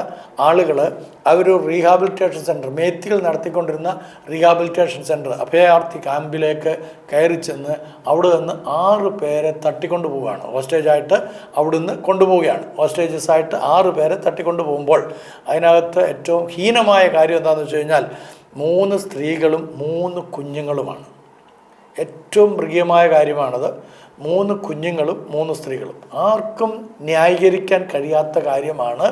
ആളുകൾ അവർ റീഹാബിലിറ്റേഷൻ സെൻറ്റർ, മേത്തികൾ നടത്തിക്കൊണ്ടിരുന്ന റീഹാബിലിറ്റേഷൻ സെൻറ്റർ, അഭയാർത്ഥി ക്യാമ്പിലേക്ക് കയറി ചെന്ന് അവിടെ നിന്ന് 6 പേരെ തട്ടിക്കൊണ്ടു പോവുകയാണ്. ഹോസ്റ്റേജായിട്ട് അവിടുന്ന് കൊണ്ടുപോവുകയാണ്. ഹോസ്റ്റേജസായിട്ട് 6 പേരെ തട്ടിക്കൊണ്ടു പോകുമ്പോൾ അതിനകത്ത് ഏറ്റവും ഹീനമായ കാര്യം എന്താണെന്ന് വെച്ച് കഴിഞ്ഞാൽ 3 സ്ത്രീകളും 3 കുഞ്ഞുങ്ങളുമാണ്. ഏറ്റവും മൃഗീയമായ കാര്യമാണത്. 3 കുഞ്ഞുങ്ങളും 3 സ്ത്രീകളും. ആർക്കും ന്യായീകരിക്കാൻ കഴിയാത്ത കാര്യമാണ്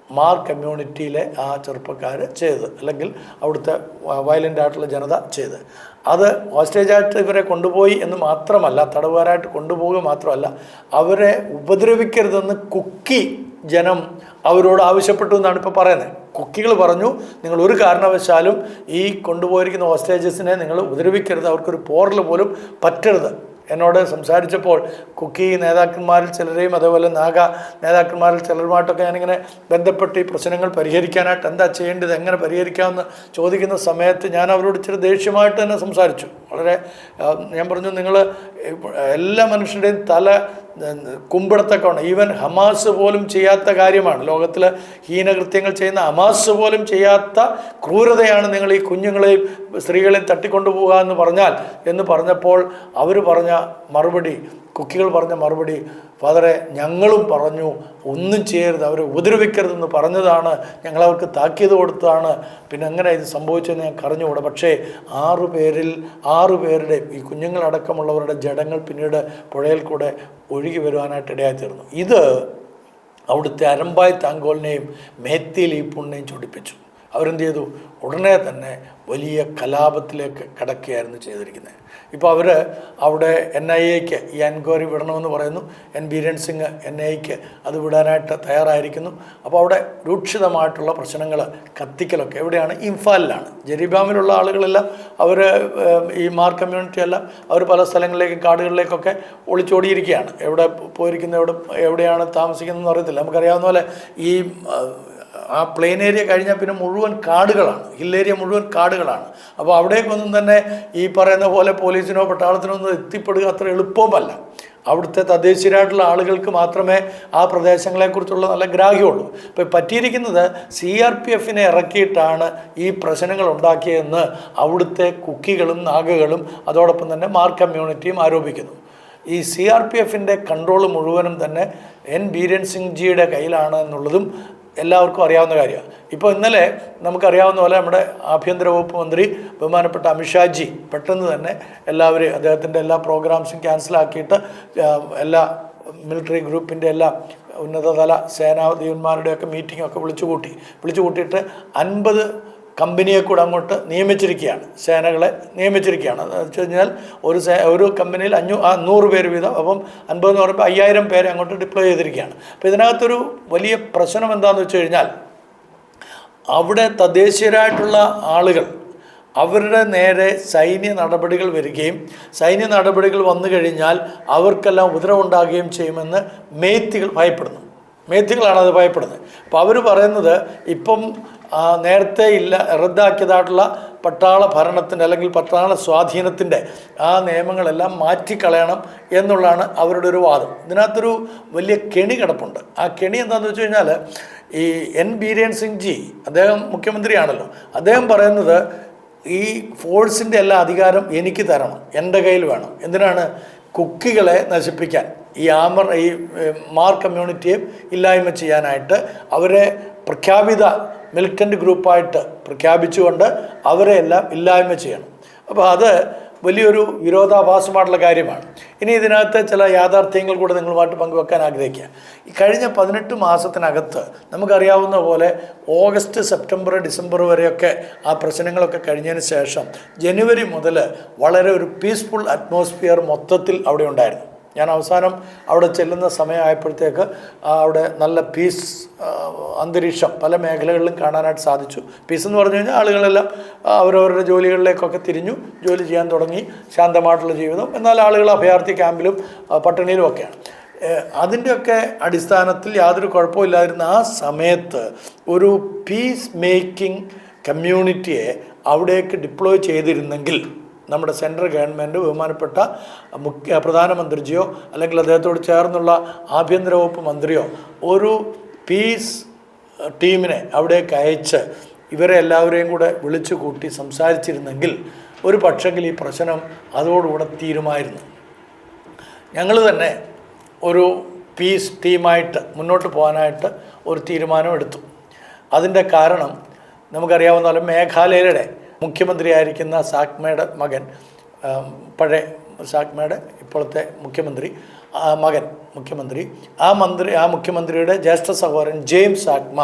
മാർ കമ്മ്യൂണിറ്റിയിലെ ആ ചെറുപ്പക്കാർ ചെയ്തത്, അല്ലെങ്കിൽ അവിടുത്തെ വയലൻ്റ് ആയിട്ടുള്ള ജനത ചെയ്തത്. അത് ഹോസ്റ്റേജായിട്ട് ഇവരെ കൊണ്ടുപോയി എന്ന് മാത്രമല്ല, തടവുകാരായിട്ട് കൊണ്ടുപോവുക മാത്രമല്ല, അവരെ ഉപദ്രവിക്കരുതെന്ന് കുക്കി ജനം അവരോട് ആവശ്യപ്പെട്ടു എന്നാണ് ഇപ്പോൾ പറയുന്നത്. കുക്കികൾ പറഞ്ഞു, നിങ്ങൾ ഒരു കാരണവശാലും ഈ കൊണ്ടുപോയിരിക്കുന്ന ഹോസ്റ്റേജസിനെ നിങ്ങൾ ഉപദ്രവിക്കരുത്, അവർക്കൊരു പോറൽ പോലും പറ്റരുത്. എന്നോട് സംസാരിച്ചപ്പോൾ കുക്കി നേതാക്കന്മാരിൽ ചിലരെയും അതേപോലെ നാഗ നേതാക്കന്മാരിൽ ചിലരുമായിട്ടൊക്കെ ഞാനിങ്ങനെ ബന്ധപ്പെട്ട് ഈ പ്രശ്നങ്ങൾ പരിഹരിക്കാനായിട്ട് എന്താ ചെയ്യേണ്ടത്, എങ്ങനെ പരിഹരിക്കാമെന്ന് ചോദിക്കുന്ന സമയത്ത് ഞാൻ അവരോട് ഇച്ചിരി ദേഷ്യമായിട്ട് തന്നെ സംസാരിച്ചു. വളരെ ഞാൻ പറഞ്ഞു, നിങ്ങൾ എല്ലാ മനുഷ്യരുടെയും തല കുമ്പിടത്തൊക്കെയാണ്. ഈവൻ ഹമാസ് പോലും ചെയ്യാത്ത കാര്യമാണ്, ലോകത്തിൽ ഹീനകൃത്യങ്ങൾ ചെയ്യുന്ന ഹമാസ് പോലും ചെയ്യാത്ത ക്രൂരതയാണ് നിങ്ങൾ ഈ കുഞ്ഞുങ്ങളെയും സ്ത്രീകളെയും തട്ടിക്കൊണ്ടു പോകുക എന്ന് പറഞ്ഞപ്പോൾ അവർ പറഞ്ഞ മറുപടി, കുക്കികൾ പറഞ്ഞ മറുപടി, ഫാദറെ ഞങ്ങളും പറഞ്ഞു ഒന്നും ചെയ്യരുത്, അവരെ ഉപദ്രവിക്കരുതെന്ന് പറഞ്ഞതാണ്, ഞങ്ങളവർക്ക് താക്കീത് കൊടുത്തതാണ്, പിന്നെ എങ്ങനെ ഇത് സംഭവിച്ചതെന്ന് ഞാൻ അറിഞ്ഞുകൂടാ. പക്ഷേ 6 പേരുടെ ഈ കുഞ്ഞുങ്ങളടക്കമുള്ളവരുടെ ജഡങ്ങൾ പിന്നീട് പുഴയിൽ കൂടെ ഒഴുകി വരുവാനായിട്ട് ഇടയായിത്തീർന്നു. ഇത് അവിടുത്തെ അരമ്പായ് താങ്കോലിനെയും മേത്തി ലീപ്പൂണിനെയും ചൊടിപ്പിച്ചു. അവരെന്ത് ചെയ്തു? ഉടനെ തന്നെ വലിയ കലാപത്തിലേക്ക് കടക്കുകയായിരുന്നു ചെയ്തിരിക്കുന്നത്. ഇപ്പോൾ അവർ അവിടെ NIAക്ക് ഈ എൻക്വയറി വിടണമെന്ന് പറയുന്നു. ബീരൻ സിംഗ് NIAക്ക് അത് വിടാനായിട്ട് തയ്യാറായിരിക്കുന്നു. അപ്പോൾ അവിടെ രൂക്ഷിതമായിട്ടുള്ള പ്രശ്നങ്ങൾ, കത്തിക്കലൊക്കെ എവിടെയാണ്? ഇംഫാലിലാണ്. ജെറീബാമിലുള്ള ആളുകളെല്ലാം അവർ ഈ മാർ കമ്മ്യൂണിറ്റി എല്ലാം അവർ പല സ്ഥലങ്ങളിലേക്കും കാടുകളിലേക്കൊക്കെ ഒളിച്ചോടിയിരിക്കുകയാണ്. എവിടെ പോയിരിക്കുന്നത്, എവിടെയാണ് താമസിക്കുന്നതെന്ന് അറിയത്തില്ല. നമുക്കറിയാവുന്ന പോലെ ഈ ആ പ്ലെയിൻ ഏരിയ കഴിഞ്ഞാൽ പിന്നെ മുഴുവൻ കാടുകളാണ്, ഹില്ലേരിയ മുഴുവൻ കാടുകളാണ്. അപ്പോൾ അവിടേക്കൊന്നും തന്നെ ഈ പറയുന്ന പോലെ പോലീസിനോ പട്ടാളത്തിനോ ഒന്നും എത്തിപ്പെടുക അത്ര എളുപ്പമല്ല. അവിടുത്തെ തദ്ദേശീയരായിട്ടുള്ള ആളുകൾക്ക് മാത്രമേ ആ പ്രദേശങ്ങളെക്കുറിച്ചുള്ള നല്ല ഗ്രാഹ്യമുള്ളൂ. ഇപ്പോൾ പറ്റിയിരിക്കുന്നത് CRPFനെ ഇറക്കിയിട്ടാണ് ഈ പ്രശ്നങ്ങൾ ഉണ്ടാക്കിയതെന്ന് അവിടുത്തെ കുക്കികളും നാഗകളും അതോടൊപ്പം തന്നെ മാർ കമ്മ്യൂണിറ്റിയും ആരോപിക്കുന്നു. ഈ CRPFൻ്റെ കൺട്രോൾ മുഴുവനും തന്നെ ബീരൻ സിംഗ് ജിയുടെ കയ്യിലാണ് എന്നുള്ളതും എല്ലാവർക്കും അറിയാവുന്ന കാര്യമാണ്. ഇപ്പോൾ ഇന്നലെ നമുക്കറിയാവുന്ന പോലെ നമ്മുടെ ആഭ്യന്തര വകുപ്പ് മന്ത്രി ബഹുമാനപ്പെട്ട അമിത്ഷാജി പെട്ടെന്ന് തന്നെ എല്ലാവരും അദ്ദേഹത്തിൻ്റെ എല്ലാ പ്രോഗ്രാംസും ക്യാൻസലാക്കിയിട്ട് എല്ലാ മിലിറ്ററി ഗ്രൂപ്പിൻ്റെ എല്ലാ ഉന്നതതല സേനാധിപന്മാരുടെയൊക്കെ മീറ്റിങ്ങൊക്കെ വിളിച്ചു കൂട്ടിയിട്ട് 50 കമ്പനിയെ കൂടെ അങ്ങോട്ട് നിയമിച്ചിരിക്കുകയാണ്, സേനകളെ നിയമിച്ചിരിക്കുകയാണ്. എന്ന് വെച്ച് കഴിഞ്ഞാൽ ഒരു കമ്പനിയിൽ 100 പേര് വീതം, അപ്പം 50 എന്ന് പറയുമ്പോൾ 5000 പേരെ അങ്ങോട്ട് ഡിപ്ലോയ് ചെയ്തിരിക്കുകയാണ്. അപ്പോൾ ഇതിനകത്തൊരു വലിയ പ്രശ്നം എന്താണെന്ന് വെച്ച് കഴിഞ്ഞാൽ അവിടെ തദ്ദേശീയരായിട്ടുള്ള ആളുകൾ അവരുടെ നേരെ സൈന്യ നടപടികൾ വരികയും സൈന്യ നടപടികൾ വന്നു കഴിഞ്ഞാൽ അവർക്കെല്ലാം ഉപദ്രവമുണ്ടാകുകയും ചെയ്യുമെന്ന് മേത്തികളാണ് അത് ഭയപ്പെടുന്നത്. അപ്പോൾ അവർ പറയുന്നത് ഇപ്പം നേരത്തെ റദ്ദാക്കിയതായിട്ടുള്ള പട്ടാള ഭരണത്തിൻ്റെ അല്ലെങ്കിൽ പട്ടാള സ്വാധീനത്തിൻ്റെ ആ നിയമങ്ങളെല്ലാം മാറ്റിക്കളയണം എന്നുള്ളതാണ് അവരുടെ ഒരു വാദം. ഇതിനകത്തൊരു വലിയ കെണി കിടപ്പുണ്ട്. ആ കെണി എന്താണെന്ന് വെച്ച് കഴിഞ്ഞാൽ ഈ ബീരൻ സിംഗ് ജി, അദ്ദേഹം മുഖ്യമന്ത്രിയാണല്ലോ, അദ്ദേഹം പറയുന്നത് ഈ ഫോഴ്സിൻ്റെ എല്ലാ അധികാരം എനിക്ക് തരണം, എൻ്റെ കയ്യിൽ വേണം. എന്തിനാണ്? കുക്കികളെ നശിപ്പിക്കാൻ, ഈ മാർ കമ്മ്യൂണിറ്റിയെ ഇല്ലായ്മ ചെയ്യാനായിട്ട്, അവരെ പ്രഖ്യാപിത മിലിറ്റൻ്റ് ഗ്രൂപ്പായിട്ട് പ്രഖ്യാപിച്ചുകൊണ്ട് അവരെ എല്ലാം ഇല്ലായ്മ ചെയ്യണം. അപ്പോൾ അത് വലിയൊരു വിരോധാഭാസമായിട്ടുള്ള കാര്യമാണ്. ഇനി ഇതിനകത്ത് ചില യാഥാർത്ഥ്യങ്ങൾ കൂടെ നിങ്ങളുമായിട്ട് പങ്കുവെക്കാൻ ആഗ്രഹിക്കുക. ഈ കഴിഞ്ഞ 18 മാസത്തിനകത്ത് നമുക്കറിയാവുന്ന പോലെ ഓഗസ്റ്റ്, സെപ്റ്റംബർ, ഡിസംബർ വരെയൊക്കെ ആ പ്രശ്നങ്ങളൊക്കെ കഴിഞ്ഞതിന് ശേഷം ജനുവരി മുതൽ വളരെ ഒരു പീസ്ഫുൾ അറ്റ്മോസ്ഫിയർ മൊത്തത്തിൽ അവിടെ ഉണ്ടായിരുന്നു. ഞാൻ അവസാനം അവിടെ ചെല്ലുന്ന സമയമായപ്പോഴത്തേക്ക് അവിടെ നല്ല പീസ് അന്തരീക്ഷം പല മേഖലകളിലും കാണാനായിട്ട് സാധിച്ചു. പീസ് എന്ന് പറഞ്ഞു കഴിഞ്ഞാൽ ആളുകളെല്ലാം അവരവരുടെ ജോലികളിലേക്കൊക്കെ തിരിഞ്ഞു, ജോലി ചെയ്യാൻ തുടങ്ങി, ശാന്തമായിട്ടുള്ള ജീവിതം. എന്നാൽ ആളുകൾ അഭയാർത്ഥി ക്യാമ്പിലും പട്ടിണിയിലും ഒക്കെയാണ്. അതിൻ്റെയൊക്കെ അടിസ്ഥാനത്തിൽ യാതൊരു കുഴപ്പമില്ലാതിരുന്ന ആ സമയത്ത് ഒരു പീസ് മേക്കിംഗ് കമ്മ്യൂണിറ്റിയെ അവിടേക്ക് ഡിപ്ലോയ് ചെയ്തിരുന്നെങ്കിൽ നമ്മുടെ സെൻട്രൽ ഗവൺമെൻറ് ബഹുമാനപ്പെട്ട പ്രധാനമന്ത്രിജിയോ അല്ലെങ്കിൽ അദ്ദേഹത്തോട് ചേർന്നുള്ള ആഭ്യന്തര വകുപ്പ് മന്ത്രിയോ ഒരു പീസ് ടീമിനെ അവിടേക്ക് അയച്ച് ഇവരെ എല്ലാവരെയും കൂടെ വിളിച്ചു കൂട്ടി സംസാരിച്ചിരുന്നെങ്കിൽ ഒരു പക്ഷെങ്കിൽ ഈ പ്രശ്നം അതോടുകൂടെ തീരുമായിരുന്നു. ഞങ്ങൾ തന്നെ ഒരു പീസ് ടീമായിട്ട് മുന്നോട്ട് പോകാനായിട്ട് ഒരു തീരുമാനം എടുത്തു. അതിൻ്റെ കാരണം നമുക്കറിയാവുന്ന പോലെ മേഘാലയയുടെ മുഖ്യമന്ത്രിയായിരിക്കുന്ന സാക്മയുടെ മകൻ, പഴയ സാക്മയുടെ ഇപ്പോഴത്തെ മുഖ്യമന്ത്രി ആ മുഖ്യമന്ത്രിയുടെ ജ്യേഷ്ഠ സഹോദരൻ ജെയിംസ് സാക്മ,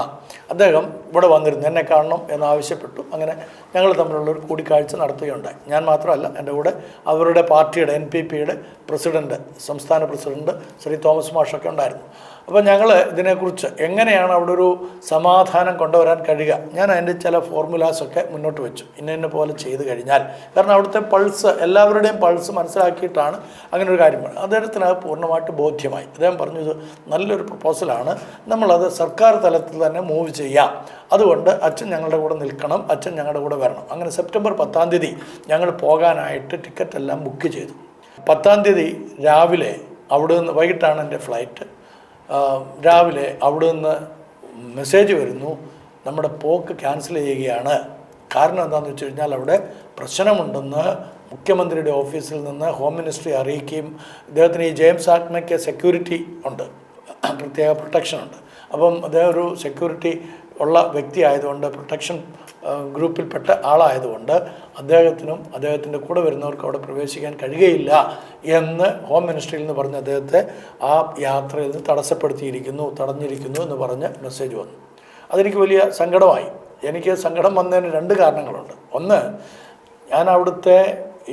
അദ്ദേഹം ഇവിടെ വന്നിരുന്നു, എന്നെ കാണണം എന്നാവശ്യപ്പെട്ടു. അങ്ങനെ ഞങ്ങൾ തമ്മിലുള്ളൊരു കൂടിക്കാഴ്ച നടത്തുകയുണ്ടായി. ഞാൻ മാത്രമല്ല, എൻ്റെ കൂടെ അവരുടെ പാർട്ടിയുടെ NPPയുടെ പ്രസിഡൻറ്റ്, സംസ്ഥാന പ്രസിഡൻറ്റ് ശ്രീ തോമസ് മാഷൊക്കെ ഉണ്ടായിരുന്നു. അപ്പോൾ ഞങ്ങൾ ഇതിനെക്കുറിച്ച് എങ്ങനെയാണ് അവിടെ ഒരു സമാധാനം കൊണ്ടുവരാൻ കഴിയുക, ഞാൻ അതിൻ്റെ ചില ഫോർമുലാസൊക്കെ മുന്നോട്ട് വെച്ചു. ഇന്ന പോലെ ചെയ്ത് കഴിഞ്ഞാൽ, കാരണം അവിടുത്തെ പൾസ്, എല്ലാവരുടെയും പൾസ് മനസ്സിലാക്കിയിട്ടാണ് അങ്ങനെ ഒരു കാര്യം പറയുന്നത്. അദ്ദേഹത്തിന് അത് പൂർണ്ണമായിട്ട് ബോധ്യമായി. അദ്ദേഹം പറഞ്ഞു, ഇത് നല്ലൊരു പ്രപ്പോസലാണ്, നമ്മളത് സർക്കാർ തലത്തിൽ തന്നെ മൂവ് ചെയ്യാം, അതുകൊണ്ട് അച്ഛൻ ഞങ്ങളുടെ കൂടെ നിൽക്കണം, അച്ഛൻ ഞങ്ങളുടെ കൂടെ വരണം. അങ്ങനെ സെപ്റ്റംബർ 10-ാം തീയതി ഞങ്ങൾ പോകാനായിട്ട് ടിക്കറ്റെല്ലാം ബുക്ക് ചെയ്തു. 10-ാം തീയതി രാവിലെ അവിടെ നിന്ന്, വൈകിട്ടാണ് എൻ്റെ ഫ്ലൈറ്റ്, രാവിലെ അവിടെ നിന്ന് മെസ്സേജ് വരുന്നു, നമ്മുടെ പോക്ക് ക്യാൻസൽ ചെയ്യുകയാണ്. കാരണം എന്താണെന്ന് വെച്ച് കഴിഞ്ഞാൽ അവിടെ പ്രശ്നമുണ്ടെന്ന് മുഖ്യമന്ത്രിയുടെ ഓഫീസിൽ നിന്ന് ഹോം മിനിസ്ട്രി അറിയിക്കുകയും, ഇദ്ദേഹത്തിന് ഈ ജെയിംസ് സാക്മയ്ക്ക് സെക്യൂരിറ്റി ഉണ്ട്, പ്രത്യേക പ്രൊട്ടക്ഷൻ ഉണ്ട്. അപ്പം അദ്ദേഹം ഒരു സെക്യൂരിറ്റി ഉള്ള വ്യക്തി ആയതുകൊണ്ട്, പ്രൊട്ടക്ഷൻ ഗ്രൂപ്പിൽപ്പെട്ട ആളായതുകൊണ്ട് അദ്ദേഹത്തിനും അദ്ദേഹത്തിൻ്റെ കൂടെ വരുന്നവർക്ക് അവിടെ പ്രവേശിക്കാൻ കഴിയുകയില്ല എന്ന് ഹോം മിനിസ്ട്രിയിൽ നിന്ന് പറഞ്ഞ് അദ്ദേഹത്തെ ആ യാത്രയിൽ നിന്ന് തടഞ്ഞിരിക്കുന്നു എന്ന് പറഞ്ഞ് മെസ്സേജ് വന്നു. അതെനിക്ക് വലിയ സങ്കടമായി. എനിക്ക് സങ്കടം വന്നതിന് 2 കാരണങ്ങളുണ്ട്. ഒന്ന്, ഞാൻ അവിടുത്തെ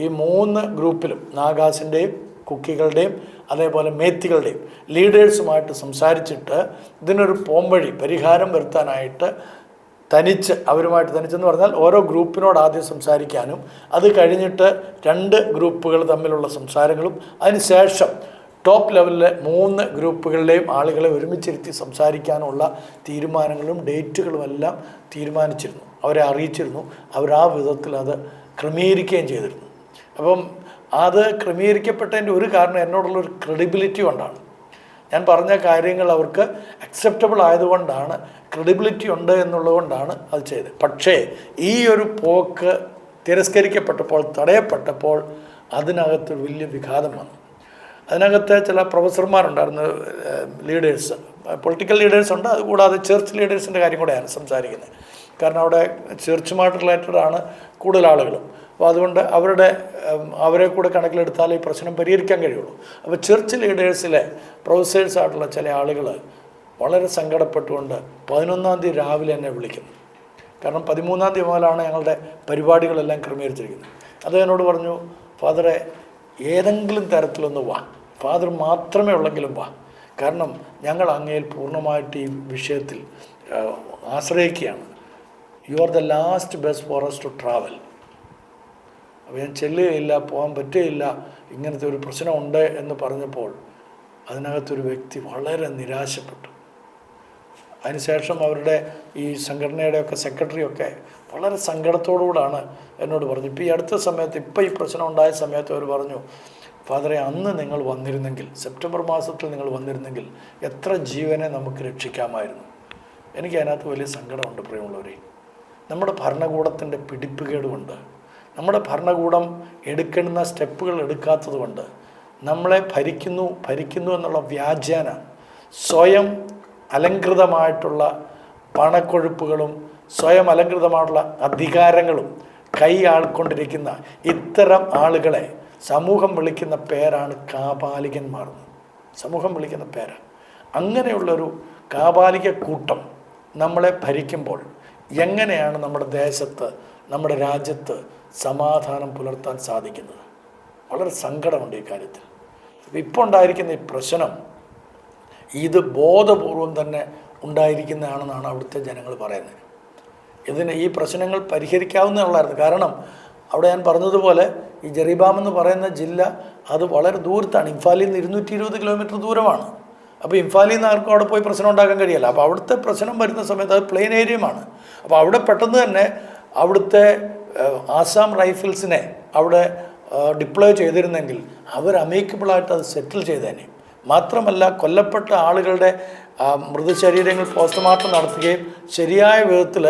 ഈ 3 ഗ്രൂപ്പിലും നാഗാസിൻ്റെയും കുക്കികളുടെയും അതേപോലെ മേത്തികളുടെയും ലീഡേഴ്സുമായിട്ട് സംസാരിച്ചിട്ട് ഇതിനൊരു പോംവഴി പരിഹാരം വരുത്താനായിട്ട് അവരുമായിട്ട് തനിച്ചെന്ന് പറഞ്ഞാൽ ഓരോ ഗ്രൂപ്പിനോട് ആദ്യം സംസാരിക്കാനും അത് കഴിഞ്ഞിട്ട് 2 ഗ്രൂപ്പുകൾ തമ്മിലുള്ള സംസാരങ്ങളും അതിനുശേഷം ടോപ്പ് ലെവലിലെ 3 ഗ്രൂപ്പുകളിലെയും ആളുകളെ ഒരുമിച്ചിരുത്തി സംസാരിക്കാനുള്ള തീരുമാനങ്ങളും ഡേറ്റുകളും എല്ലാം തീരുമാനിച്ചിരുന്നു, അവരെ അറിയിച്ചിരുന്നു. അവർ ആ വിധത്തിൽ അത് ക്രമീകരിക്കുകയും ചെയ്തിരുന്നു. അപ്പം അത് ക്രമീകരിക്കപ്പെട്ടതിൻ്റെ ഒരു കാരണം എന്നോടുള്ളൊരു ക്രെഡിബിലിറ്റി കൊണ്ടാണ്. ഞാൻ പറഞ്ഞ കാര്യങ്ങൾ അവർക്ക് അക്സെപ്റ്റബിൾ ആയതുകൊണ്ടാണ്, ക്രെഡിബിലിറ്റി ഉണ്ട് എന്നുള്ളതുകൊണ്ടാണ് അത് ചെയ്തത്. പക്ഷേ ഈ ഒരു പോക്ക് തിരസ്കരിക്കപ്പെട്ടപ്പോൾ, തടയപ്പെട്ടപ്പോൾ അതിനകത്തൊരു വലിയ വിഘാതം വന്നു. അതിനകത്ത് ചില പ്രൊഫസർമാരുണ്ടായിരുന്നു, ലീഡേഴ്സ്, പൊളിറ്റിക്കൽ ലീഡേഴ്സ് ഉണ്ട്, അതുകൂടാതെ ചർച്ച് ലീഡേഴ്സിൻ്റെ കാര്യം കൂടെയാണ് സംസാരിക്കുന്നത്. കാരണം അവിടെ ചർച്ചുമായിട്ട് റിലേറ്റഡാണ് കൂടുതൽ ആളുകളും. അപ്പോൾ അതുകൊണ്ട് അവരെ കൂടെ കണക്കിലെടുത്താൽ ഈ പ്രശ്നം പരിഹരിക്കാൻ കഴിയുള്ളൂ. അപ്പോൾ ചർച്ച് ലീഡേഴ്സിലെ പ്രൊഫസേഴ്സായിട്ടുള്ള ചില ആളുകൾ വളരെ സങ്കടപ്പെട്ടുകൊണ്ട് 11-ാം തീയതി രാവിലെ എന്നെ വിളിക്കുന്നു. കാരണം 13-ാം തീയതി മുതലാണ് ഞങ്ങളുടെ പരിപാടികളെല്ലാം ക്രമീകരിച്ചിരിക്കുന്നത്. അത് എന്നോട് പറഞ്ഞു, ഫാദറെ ഏതെങ്കിലും തരത്തിലൊന്ന് വാ, ഫാദർ മാത്രമേ ഉള്ളെങ്കിലും വാ, കാരണം ഞങ്ങൾ അങ്ങയിൽ പൂർണ്ണമായിട്ട് ഈ വിഷയത്തിൽ ആശ്രയിക്കുകയാണ്. You are the last best for us to travel. അപ്പോൾ ഞാൻ ചെല്ലുകയില്ല, പോകാൻ പറ്റുകയില്ല, ഇങ്ങനത്തെ ഒരു പ്രശ്നമുണ്ട് എന്ന് പറഞ്ഞപ്പോൾ അതിനകത്തൊരു വ്യക്തി വളരെ നിരാശപ്പെട്ടു. അതിനുശേഷം അവരുടെ ഈ സംഘടനയുടെയൊക്കെ സെക്രട്ടറിയൊക്കെ വളരെ സങ്കടത്തോടുകൂടാണ് എന്നോട് പറഞ്ഞു. ഇപ്പോൾ ഈ അടുത്ത സമയത്ത്, ഇപ്പോൾ ഈ പ്രശ്നം ഉണ്ടായ സമയത്ത് അവർ പറഞ്ഞു, ഫാദറെ അന്ന് നിങ്ങൾ വന്നിരുന്നെങ്കിൽ, സെപ്റ്റംബർ മാസത്തിൽ നിങ്ങൾ വന്നിരുന്നെങ്കിൽ എത്ര ജീവനെ നമുക്ക് രക്ഷിക്കാമായിരുന്നു. എനിക്ക് അതിനകത്ത് വലിയ സങ്കടമുണ്ട് പ്രിയമുള്ളവരെ. നമ്മുടെ ഭരണകൂടത്തിൻ്റെ പിടിപ്പുകേടുകൊണ്ട്, നമ്മുടെ ഭരണകൂടം എടുക്കുന്ന സ്റ്റെപ്പുകൾ എടുക്കാത്തത് കൊണ്ട് നമ്മളെ ഭരിക്കുന്നു എന്നുള്ള വ്യാജേന സ്വയം അലങ്കൃതമായിട്ടുള്ള പണക്കൊഴുപ്പുകളും സ്വയം അലങ്കൃതമായിട്ടുള്ള അധികാരങ്ങളും ആൾക്കൊണ്ടിരിക്കുന്ന ഇത്തരം ആളുകളെ സമൂഹം വിളിക്കുന്ന പേരാണ് കാപാലികന്മാർ. സമൂഹം വിളിക്കുന്ന പേരാണ്. അങ്ങനെയുള്ളൊരു കാപാലിക കൂട്ടം നമ്മളെ ഭരിക്കുമ്പോൾ എങ്ങനെയാണ് നമ്മുടെ ദേശത്ത്, നമ്മുടെ രാജ്യത്ത് സമാധാനം പുലർത്താൻ സാധിക്കുന്നത്? വളരെ സങ്കടമുണ്ട് ഈ കാര്യത്തിൽ. ഇപ്പോൾ ഉണ്ടായിരിക്കുന്ന ഈ പ്രശ്നം ഇത് ബോധപൂർവം തന്നെ ഉണ്ടായിരിക്കുന്നതാണെന്നാണ് അവിടുത്തെ ജനങ്ങൾ പറയുന്നത്. ഈ പ്രശ്നങ്ങൾ പരിഹരിക്കാവുന്നതായിരുന്നു. കാരണം അവിടെ ഞാൻ പറഞ്ഞതുപോലെ ഈ ജെറീബാം എന്ന് പറയുന്ന ജില്ല അത് വളരെ ദൂരത്താണ്. ഇംഫാലിൽ നിന്ന് 220 കിലോമീറ്റർ ദൂരമാണ്. അപ്പോൾ ഇംഫാലിൽ നിന്ന് ആർക്കും അവിടെ പോയി പ്രശ്നം ഉണ്ടാക്കാൻ കഴിയില്ല. അപ്പോൾ അവിടുത്തെ പ്രശ്നം വരുന്ന സമയത്ത് അത് പ്ലെയിൻ ഏരിയയുമാണ്. അപ്പോൾ അവിടെ പെട്ടെന്ന് തന്നെ അവിടുത്തെ ആസാം റൈഫിൾസിനെ അവിടെ ഡിപ്ലോയ് ചെയ്തിരുന്നെങ്കിൽ അവർ അമേക്കബിളായിട്ട് അത് സെറ്റിൽ ചെയ്തേനെ. മാത്രമല്ല കൊല്ലപ്പെട്ട ആളുകളുടെ മൃതശരീരങ്ങൾ പോസ്റ്റ്മോർട്ടം നടത്തുകയും ശരിയായ വിധത്തിൽ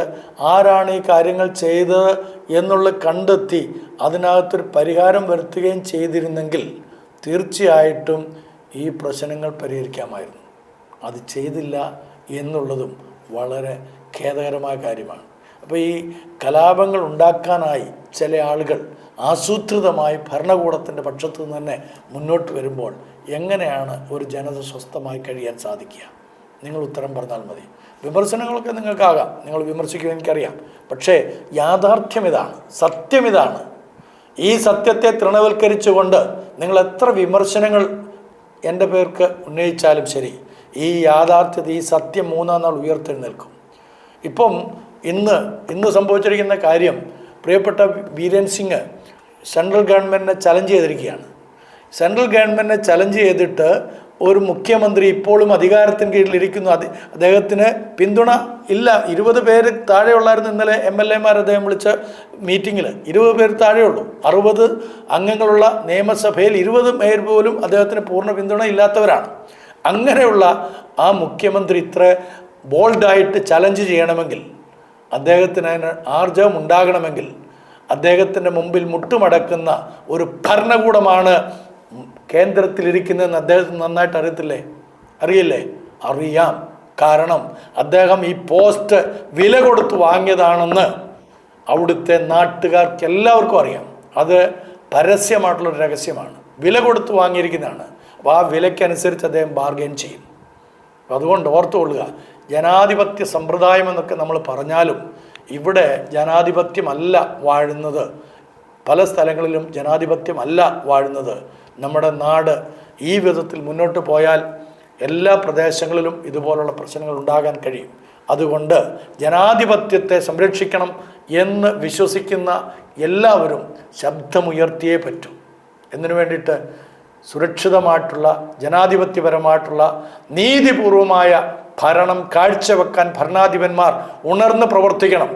ആരാണ് ഈ കാര്യങ്ങൾ ചെയ്തത് എന്നുള്ള കണ്ടെത്തി അതിനകത്തൊരു പരിഹാരം വരുത്തുകയും ചെയ്തിരുന്നെങ്കിൽ തീർച്ചയായിട്ടും ഈ പ്രശ്നങ്ങൾ പരിഹരിക്കാമായിരുന്നു. അത് ചെയ്തില്ല എന്നുള്ളതും വളരെ ഖേദകരമായ കാര്യമാണ്. അപ്പോൾ ഈ കലാപങ്ങൾ ഉണ്ടാക്കാനായി ചില ആളുകൾ ആസൂത്രിതമായി ഭരണകൂടത്തിൻ്റെ പക്ഷത്തു നിന്ന് തന്നെ മുന്നോട്ട് വരുമ്പോൾ എങ്ങനെയാണ് ഒരു ജനത സ്വസ്ഥമായി കഴിയാൻ സാധിക്കുക? നിങ്ങൾ ഉത്തരം പറഞ്ഞാൽ മതി. വിമർശനങ്ങളൊക്കെ നിങ്ങൾക്കാകാം, നിങ്ങൾ വിമർശിക്കുമെന്ന് എനിക്കറിയാം. പക്ഷേ യാഥാർത്ഥ്യം ഇതാണ്, സത്യം ഇതാണ്. ഈ സത്യത്തെ തൃണവൽക്കരിച്ചുകൊണ്ട് നിങ്ങൾ എത്ര വിമർശനങ്ങൾ എൻ്റെ പേർക്ക് ഉന്നയിച്ചാലും ശരി, ഈ യാഥാർത്ഥ്യത, ഈ സത്യം 3-ാം നാൾ ഉയർത്തെഴുന്നേൽക്കും. ഇപ്പം ഇന്ന് സംഭവിച്ചിരിക്കുന്ന കാര്യം, പ്രിയപ്പെട്ട ബീരൻ സിംഗ് സെൻട്രൽ ഗവൺമെൻറ്റിനെ ചലഞ്ച് ചെയ്തിരിക്കുകയാണ്. സെൻട്രൽ ഗവൺമെൻറ്റിനെ ചലഞ്ച് ചെയ്തിട്ട് ഒരു മുഖ്യമന്ത്രി ഇപ്പോഴും അധികാരത്തിന് കീഴിലിരിക്കുന്നു. അദ്ദേഹത്തിന് പിന്തുണ ഇല്ല. 20 പേര് താഴെയുള്ളായിരുന്നു ഇന്നലെ MLA-മാർ അദ്ദേഹം വിളിച്ച മീറ്റിങ്ങിൽ. 20 പേര് താഴെയുള്ളൂ. 60 അംഗങ്ങളുള്ള നിയമസഭയിൽ 20 പേര് പോലും അദ്ദേഹത്തിന് പൂർണ്ണ പിന്തുണ ഇല്ലാത്തവരാണ്. അങ്ങനെയുള്ള ആ മുഖ്യമന്ത്രി ഇത്ര ബോൾഡായിട്ട് ചലഞ്ച് ചെയ്യണമെങ്കിൽ, അദ്ദേഹത്തിന് അതിന് ആർജവം ഉണ്ടാകണമെങ്കിൽ, അദ്ദേഹത്തിൻ്റെ മുമ്പിൽ മുട്ടുമടക്കുന്ന ഒരു ഭരണകൂടമാണ് കേന്ദ്രത്തിലിരിക്കുന്നതെന്ന് അദ്ദേഹത്തിന് നന്നായിട്ട് അറിയില്ലേ? അറിയാം. കാരണം അദ്ദേഹം ഈ പോസ്റ്റ് വില കൊടുത്ത് വാങ്ങിയതാണെന്ന് അവിടുത്തെ നാട്ടുകാർക്ക് എല്ലാവർക്കും അറിയാം. അത് പരസ്യമായിട്ടുള്ളൊരു രഹസ്യമാണ്. വില കൊടുത്ത് വാങ്ങിയിരിക്കുന്നതാണ്. അപ്പോൾ ആ വിലയ്ക്കനുസരിച്ച് അദ്ദേഹം ബാർഗെയിൻ ചെയ്യും. അതുകൊണ്ട് ഓർത്തുകൊള്ളുക, ജനാധിപത്യ സമ്പ്രദായം എന്നൊക്കെ നമ്മൾ പറഞ്ഞാലും ഇവിടെ ജനാധിപത്യമല്ല വാഴുന്നത്, പല സ്ഥലങ്ങളിലും ജനാധിപത്യമല്ല വാഴുന്നത്. നമ്മുടെ നാട് ഈ വിധത്തിൽ മുന്നോട്ട് പോയാൽ എല്ലാ പ്രദേശങ്ങളിലും ഇതുപോലുള്ള പ്രശ്നങ്ങൾ ഉണ്ടാകാൻ കഴിയും. അതുകൊണ്ട് ജനാധിപത്യത്തെ സംരക്ഷിക്കണം എന്ന് വിശ്വസിക്കുന്ന എല്ലാവരും ശബ്ദമുയർത്തിയേ പറ്റൂ. എന്നതിനു വേണ്ടിയിട്ട് സുരക്ഷിതമായിട്ടുള്ള ജനാധിപത്യപരമായിട്ടുള്ള നീതിപൂർവമായ ഭരണം കാഴ്ചവെക്കാൻ ഭരണാധിപന്മാർ ഉണർന്ന് പ്രവർത്തിക്കണം.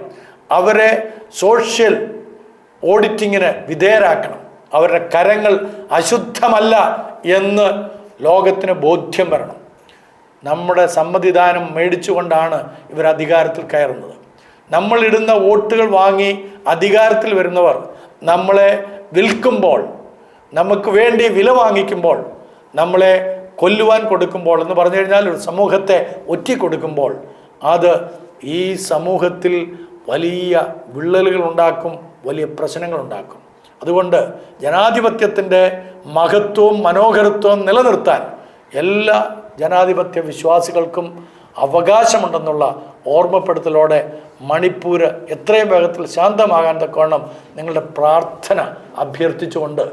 അവരെ സോഷ്യൽ ഓഡിറ്റിങ്ങിന് വിധേയരാക്കണം. അവരുടെ കരങ്ങൾ അശുദ്ധമല്ല എന്ന് ലോകത്തിന് ബോധ്യം വരണം. നമ്മുടെ സമ്മതിദാനം മേടിച്ചുകൊണ്ടാണ് ഇവർ അധികാരത്തിൽ കയറുന്നത്. നമ്മളിടുന്ന വോട്ടുകൾ വാങ്ങി അധികാരത്തിൽ വരുന്നവർ നമ്മളെ വിൽക്കുമ്പോൾ, നമുക്ക് വേണ്ടി വില വാങ്ങിക്കുമ്പോൾ, നമ്മളെ കൊല്ലുവാൻ കൊടുക്കുമ്പോൾ എന്ന് പറഞ്ഞു കഴിഞ്ഞാൽ ഒരു സമൂഹത്തെ ഒറ്റിക്കൊടുക്കുമ്പോൾ അത് ഈ സമൂഹത്തിൽ വലിയ വിള്ളലുകൾ ഉണ്ടാക്കും, വലിയ പ്രശ്നങ്ങളുണ്ടാക്കും. അതുകൊണ്ട് ജനാധിപത്യത്തിൻ്റെ മഹത്വവും മനോഹരത്വവും നിലനിർത്താൻ എല്ലാ ജനാധിപത്യ വിശ്വാസികൾക്കും അവകാശമുണ്ടെന്നുള്ള ഓർമ്മപ്പെടുത്തലോടെ മണിപ്പൂര് എത്രയും വേഗത്തിൽ ശാന്തമാകാൻ തക്കവണ്ണം നിങ്ങളുടെ പ്രാർത്ഥന അഭ്യർത്ഥിച്ചുകൊണ്ട്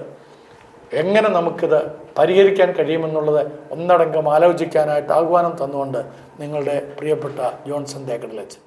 എങ്ങനെ നമുക്കിത് പരിഹരിക്കാൻ കഴിയുമെന്നുള്ളത് ഒന്നടങ്കം ആലോചിക്കാനായിട്ട് ആഹ്വാനം തന്നുകൊണ്ട് നിങ്ങളുടെ പ്രിയപ്പെട്ട ജോൺസൺ തേക്കടിലച്ചൻ.